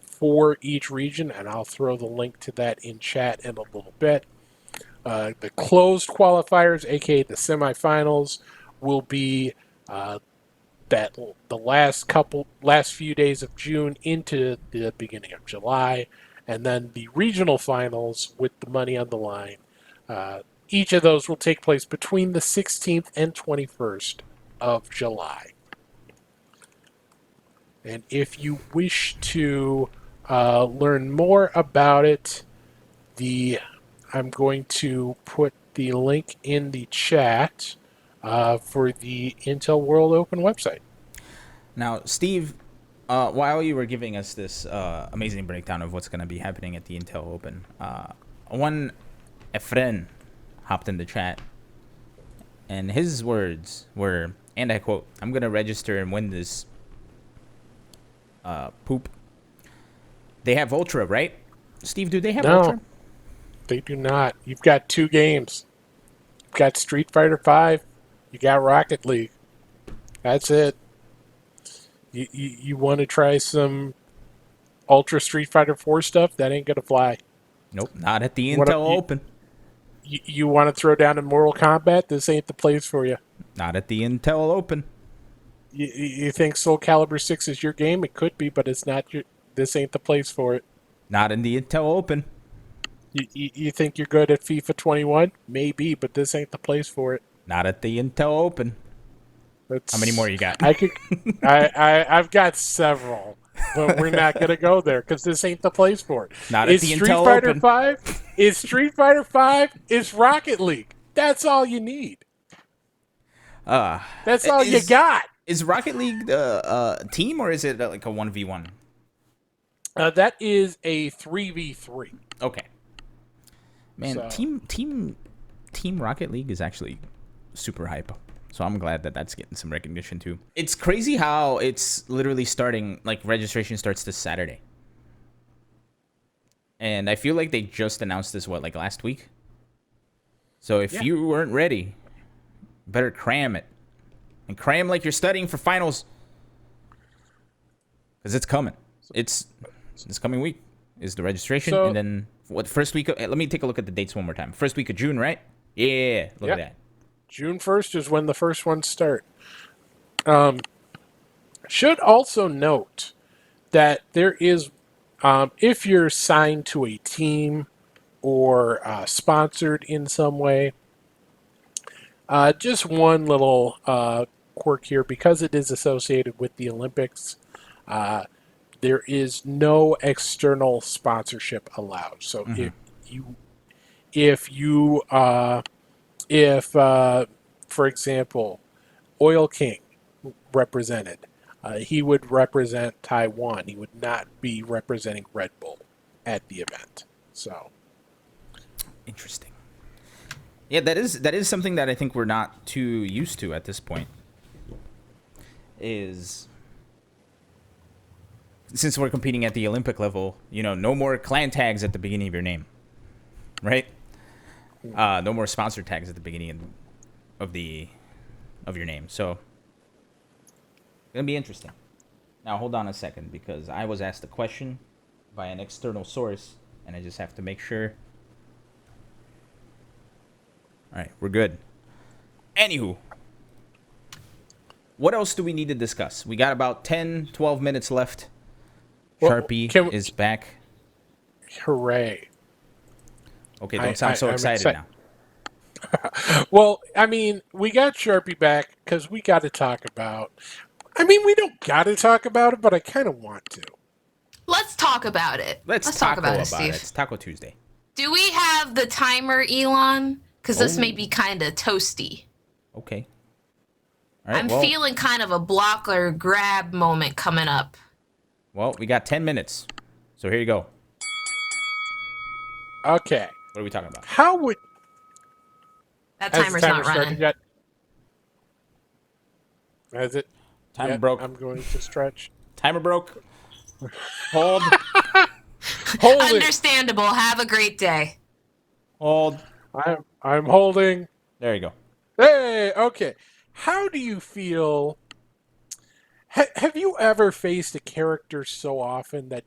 for each region, and I'll throw the link to that in chat in a little bit. The closed qualifiers, aka the semifinals, will be the last few days of June into the beginning of July, and then the regional finals with the money on the line. Each of those will take place between the 16th and 21st of July. And if you wish to learn more about it, I'm going to put the link in the chat for the Intel World Open website. Now, Steve, while you were giving us this amazing breakdown of what's going to be happening at the Intel Open, one Efren hopped in the chat, and his words were, and I quote, "I'm gonna register and win this poop." They have Ultra, right? Steve, do they have No. Ultra? They do not. You've got 2 games. You've got Street Fighter V. You got Rocket League. That's it. You want to try some Ultra Street Fighter 4 stuff? That ain't gonna fly. Nope, not at the Intel Open. You want to throw down in Mortal Kombat? This ain't the place for you. Not at the Intel Open. You think Soul Calibur 6 is your game? It could be, but it's not your. This ain't the place for it. Not in the Intel Open. You think you're good at FIFA 21? Maybe, but this ain't the place for it. Not at the Intel Open. How many more you got? I've got several, but we're not gonna go there because this ain't the place for it. Not at the Street Intel Fighter Open. 5? Is Street Fighter 5? Is Rocket League? That's all you need. That's all you got. Is Rocket League the team or is it like a 1v1? That is a 3v3. Okay. Man, So- Team Rocket League is actually super hype. So I'm glad that that's getting some recognition too. It's crazy how it's literally starting, like registration starts this Saturday. And I feel like they just announced this, like last week? So if you weren't ready, better cram it. And cram like you're studying for finals. Because it's coming. It's this coming week is the registration. So- and then first week of, let me take a look at the dates one more time. First week of June, right? Yeah, look at that. June 1st is when the first ones start. Should also note that there is, if you're signed to a team or sponsored in some way, just one little quirk here, because it is associated with the Olympics, there is no external sponsorship allowed. So if for example, Oil King represented, he would represent Taiwan. He would not be representing Red Bull at the event. So Interesting. Yeah, that is something that I think we're not too used to at this point. Is since we're competing at the Olympic level, no more clan tags at the beginning of your name, right? No more sponsor tags at the beginning of your name. So it's gonna be interesting. Now hold on a second, because I was asked a question by an external source, and I just have to make sure. All right, we're good. Anywho, what else do we need to discuss? We got about 10, 12 minutes left. Well, Sharpie is back. Hooray. Okay, don't sound so I'm excited excited. now. Well, I mean, we got Sharpie back because we got to talk about. I mean, we don't got to talk about it, but I kind of want to. Let's talk about it. Let's talk taco about it, about Steve. it. It's Taco Tuesday. Do we have the timer, Elon? Because this may be kind of toasty. Okay. All right, I'm feeling kind of a block or grab moment coming up. Well, we got 10 minutes. So here you go. Okay. What are we talking about? How would That has the timer's timer not started running. yet? Has it? Timer Yet? broke. I'm going to stretch. Timer broke. Hold. Hold it. Understandable. Have a great day. Hold. I'm holding. There you go. Hey, okay. How do you feel? Have you ever faced a character so often that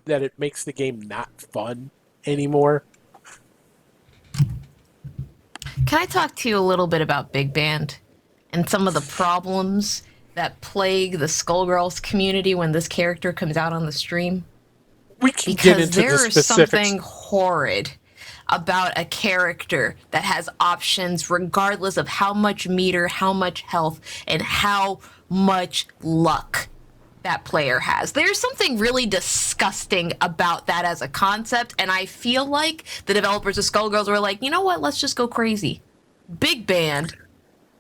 that it makes the game not fun anymore? Can I talk to you a little bit about Big Band and some of the problems that plague the Skullgirls community when this character comes out on the stream? We can get Because into the there is specifics. something horrid about a character that has options regardless of how much meter, how much health, and how much luck that player has. There's something really disgusting about that as a concept, and I feel like the developers of Skullgirls were like, you know what, let's just go crazy. Big Band,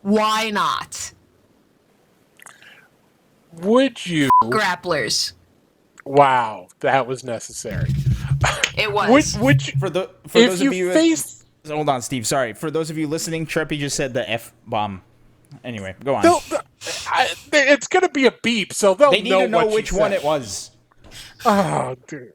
why not? Would you? Grapplers. Wow, that was necessary. It was. Would you? For If those you of you, face, hold on, Steve. Sorry. For those of you listening, Sharpie just said the F bomb Anyway, go on. It's going to be a beep, so they'll They need to know what which one it was. Oh, dude.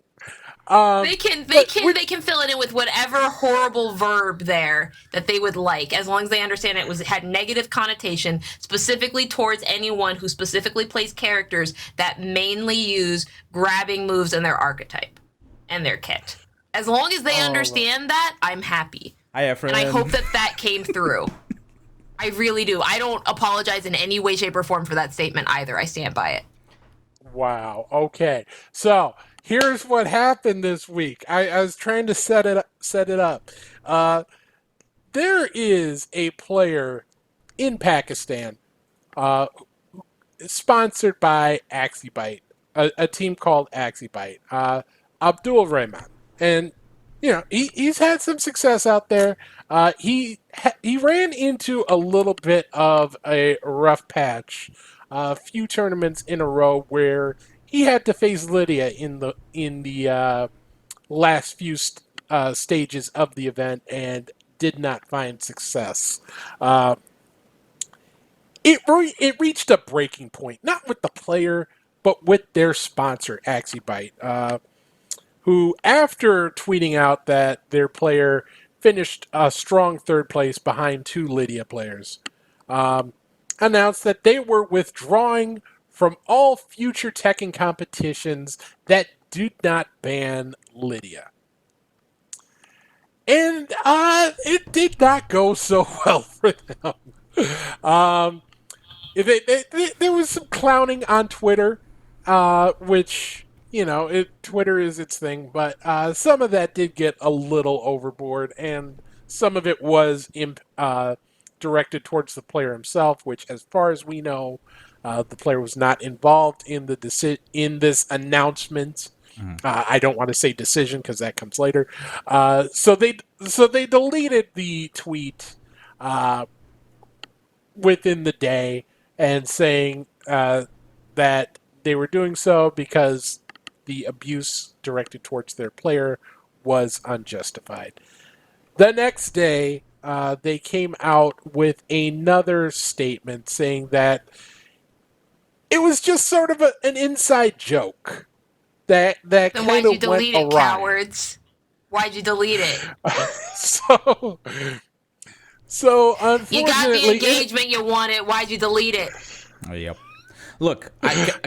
They can fill it in with whatever horrible verb there that they would like, as long as they understand it had negative connotation specifically towards anyone who specifically plays characters that mainly use grabbing moves in their archetype and their kit. As long as they understand that, I'm happy. And I hope that came through. I really do. I don't apologize in any way, shape, or form for that statement either. I stand by it. Wow. Okay. So here's what happened this week. I was trying to set it up. There is a player in Pakistan, sponsored by Axibyte, a team called Axibyte. Abdul Rahman, and he's had some success out there. He ran into a little bit of a rough patch. A few tournaments in a row where he had to face Lidia in the last few stages of the event and did not find success. It reached a breaking point, not with the player, but with their sponsor, Axibyte, who, after tweeting out that their player finished a strong third place behind two Lidia players, announced that they were withdrawing from all future Tekken competitions that did not ban Lidia. And it did not go so well for them. There was some clowning on Twitter, which, Twitter is its thing, but some of that did get a little overboard, and some of it was directed towards the player himself, which, as far as we know, the player was not involved in this announcement. I don't want to say decision because that comes later. So they deleted the tweet within the day, and saying that they were doing so because the abuse directed towards their player was unjustified. The next day, they came out with another statement saying that it was just sort of an inside joke that Then kind why'd of you delete went it, awry. cowards? Why'd you delete it? So unfortunately, You got the engagement you wanted. Why'd you delete it? Oh, yep. Look,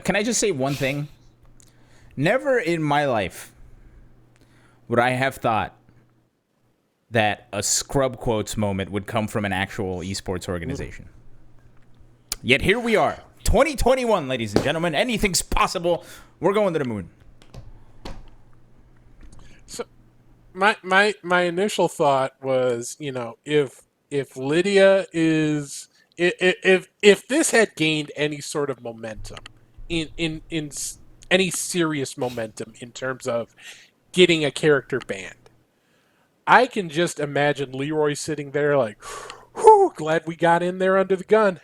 can I just say one thing? Never in my life would I have thought that a scrub quotes moment would come from an actual esports organization. Yet here we are, 2021, ladies and gentlemen. Anything's possible. We're going to the moon. So, my initial thought was, if Lidia is if this had gained any sort of momentum in any serious momentum in terms of getting a character banned, I can just imagine Leroy sitting there like, whew, glad we got in there under the gun.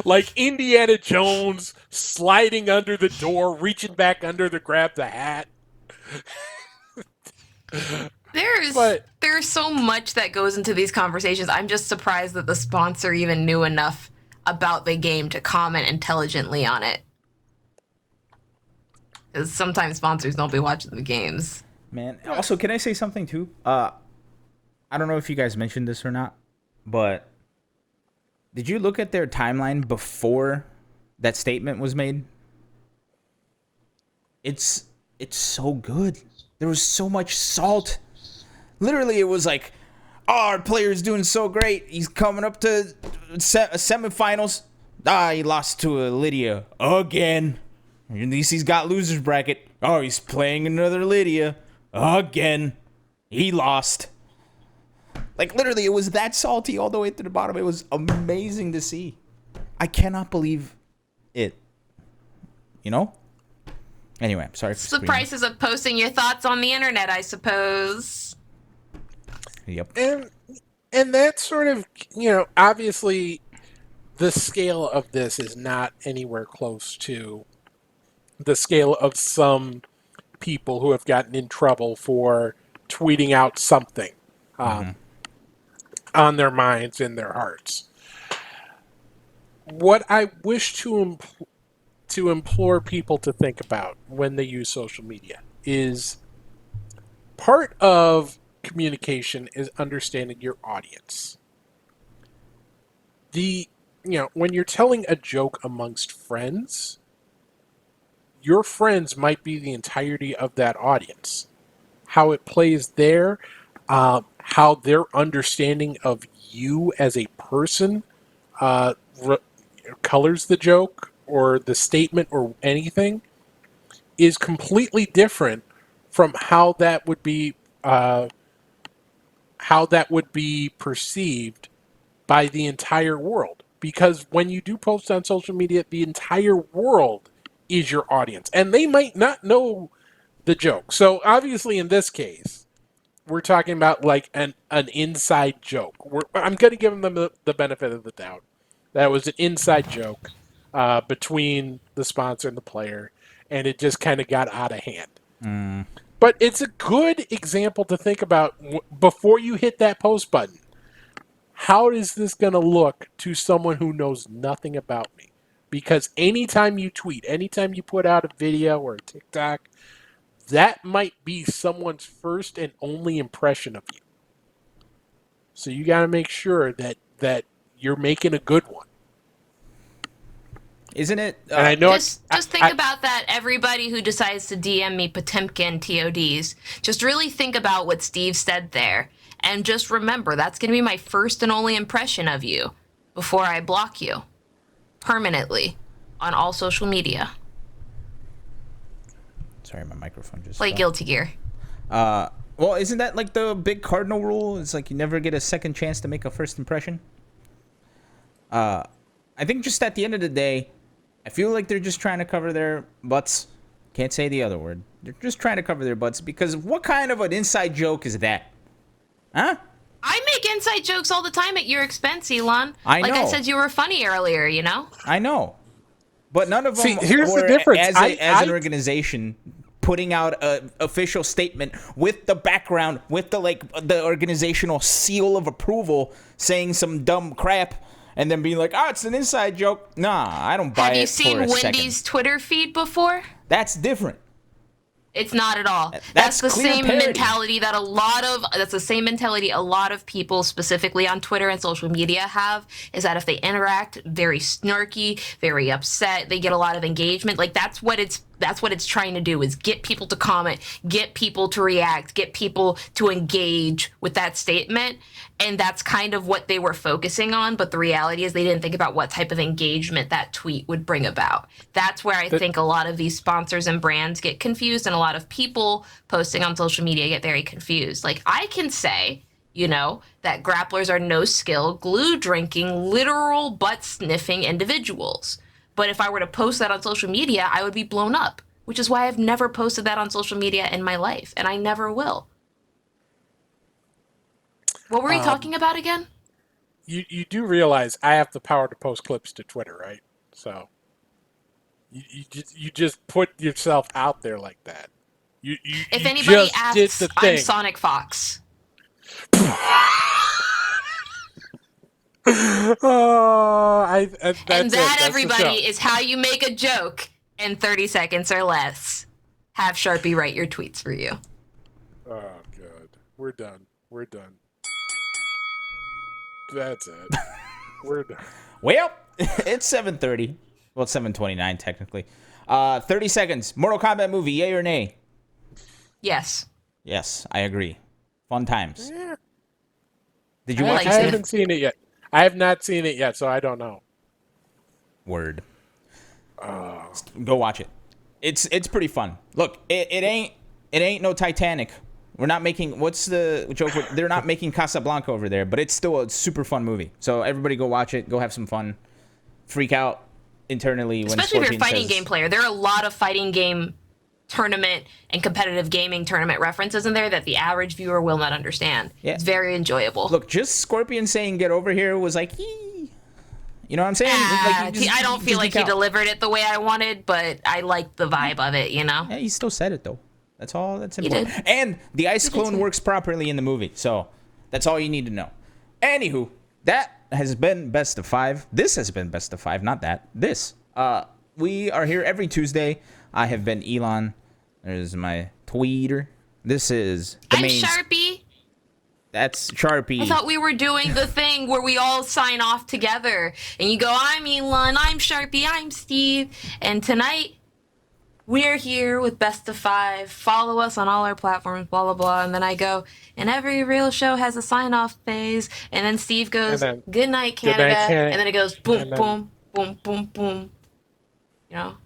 Like Indiana Jones sliding under the door, reaching back under to grab the hat. There's so much that goes into these conversations. I'm just surprised that the sponsor even knew enough about the game to comment intelligently on it. Because sometimes sponsors don't be watching the games. Man, also, can I say something too? I don't know if you guys mentioned this or not, but did you look at their timeline before that statement was made? It's so good. There was so much salt. Literally, it was like, oh, our player's doing so great. He's coming up to semifinals. He lost to Lidia again. At least he's got loser's bracket. Oh, he's playing another Lidia again. He lost. Like, literally, it was that salty all the way to the bottom. It was amazing to see. I cannot believe it. Anyway, sorry for It's the screaming. prices of posting your thoughts on the internet, I suppose. Yep. And that sort of, obviously the scale of this is not anywhere close to the scale of some people who have gotten in trouble for tweeting out something. on their minds and their hearts. What I wish to implore people to think about when they use social media is part of communication is understanding your audience. When you're telling a joke amongst friends, your friends might be the entirety of that audience. How it plays there, how their understanding of you as a person colors the joke or the statement or anything is completely different from how that would be perceived by the entire world. Because when you do post on social media, the entire world is your audience, and they might not know the joke. So obviously, in this case, we're talking about like an inside joke. I'm going to give them the benefit of the doubt. That was an inside joke between the sponsor and the player, and it just kind of got out of hand. But it's a good example to think about before you hit that post button. How is this going to look to someone who knows nothing about me? Because anytime you tweet, anytime you put out a video or a TikTok, that might be someone's first and only impression of you. So you got to make sure that you're making a good one. Isn't it? And I know just think about that. Everybody who decides to DM me Potemkin TODs, just really think about what Steve said there. And just remember, that's going to be my first and only impression of you before I block you permanently on all social media. Sorry, my microphone just play Guilty Gear. Well, isn't that like the big cardinal rule? It's like you never get a second chance to make a first impression. I think just at the end of the day, I feel like they're just trying to cover their butts. Can't say the other word. They're just trying to cover their butts because what kind of an inside joke is that? Huh? I make inside jokes all the time at your expense, Elon. I know. Like I said, you were funny earlier, you know? I know. But none of them here's were, the difference. as an organization, putting out an official statement with the background, with the organizational seal of approval, saying some dumb crap, and then being like, it's an inside joke. Nah, I don't buy it for a Have you seen Wendy's second. Twitter feed before? That's different. It's not at all. That's the clear same parody. mentality that that's the same mentality a lot of people, specifically on Twitter and social media, have, is that if they interact, very snarky, very upset, they get a lot of engagement. Like that's what it's trying to do, is get people to comment, get people to react, get people to engage with that statement. And that's kind of what they were focusing on. But the reality is they didn't think about what type of engagement that tweet would bring about. That's where I think a lot of these sponsors and brands get confused, and a lot of people posting on social media get very confused. Like I can say, that grapplers are no skill, glue drinking, literal butt sniffing individuals. But if I were to post that on social media, I would be blown up, which is why I've never posted that on social media in my life, and I never will. What were we talking about again? You do realize I have the power to post clips to Twitter, right? So you just put yourself out there like that. If anybody asks, I'm Sonic Fox. Everybody, is how you make a joke in 30 seconds or less. Have Sharpie write your tweets for you. Oh, good. We're done. That's it. We're done. Well, it's 7:30. Well, it's 7:29 technically. 30 seconds. Mortal Kombat movie, yay or nay? Yes. Yes, I agree. Fun times. Yeah. Did you watch it? I haven't seen it yet. I have not seen it yet, so I don't know. Word. Go watch it. It's pretty fun. Look, it ain't no Titanic. We're not making, what's the joke? They're not making Casablanca over there, but it's still a super fun movie. So everybody go watch it. Go have some fun. Freak out internally when Especially if you're a Scorpion fighting game player. There are a lot of fighting game tournament and competitive gaming tournament references in there that the average viewer will not understand. Yeah. It's very enjoyable. Look, just Scorpion saying "get over here" was like, you know what I'm saying? I don't feel like he delivered it the way I wanted, but I liked the vibe of it, Yeah, he still said it though. That's all that's important. And the ice clone works properly in the movie, so that's all you need to know. Anywho, that has been Best of 5. This has been Best of 5, not that. This. We are here every Tuesday. I have been Elon. There's my tweeter. This is the I'm main... Sharpie. That's Sharpie. I thought we were doing the thing where we all sign off together. And you go, I'm Elon, I'm Sharpie, I'm Steve. And tonight, we're here with Best of 5. Follow us on all our platforms, blah, blah, blah. And then I go, and every real show has a sign-off phase. And then Steve goes, good night, Canada. Canada. And then it goes, boom, And then- boom, boom, boom, boom. You know?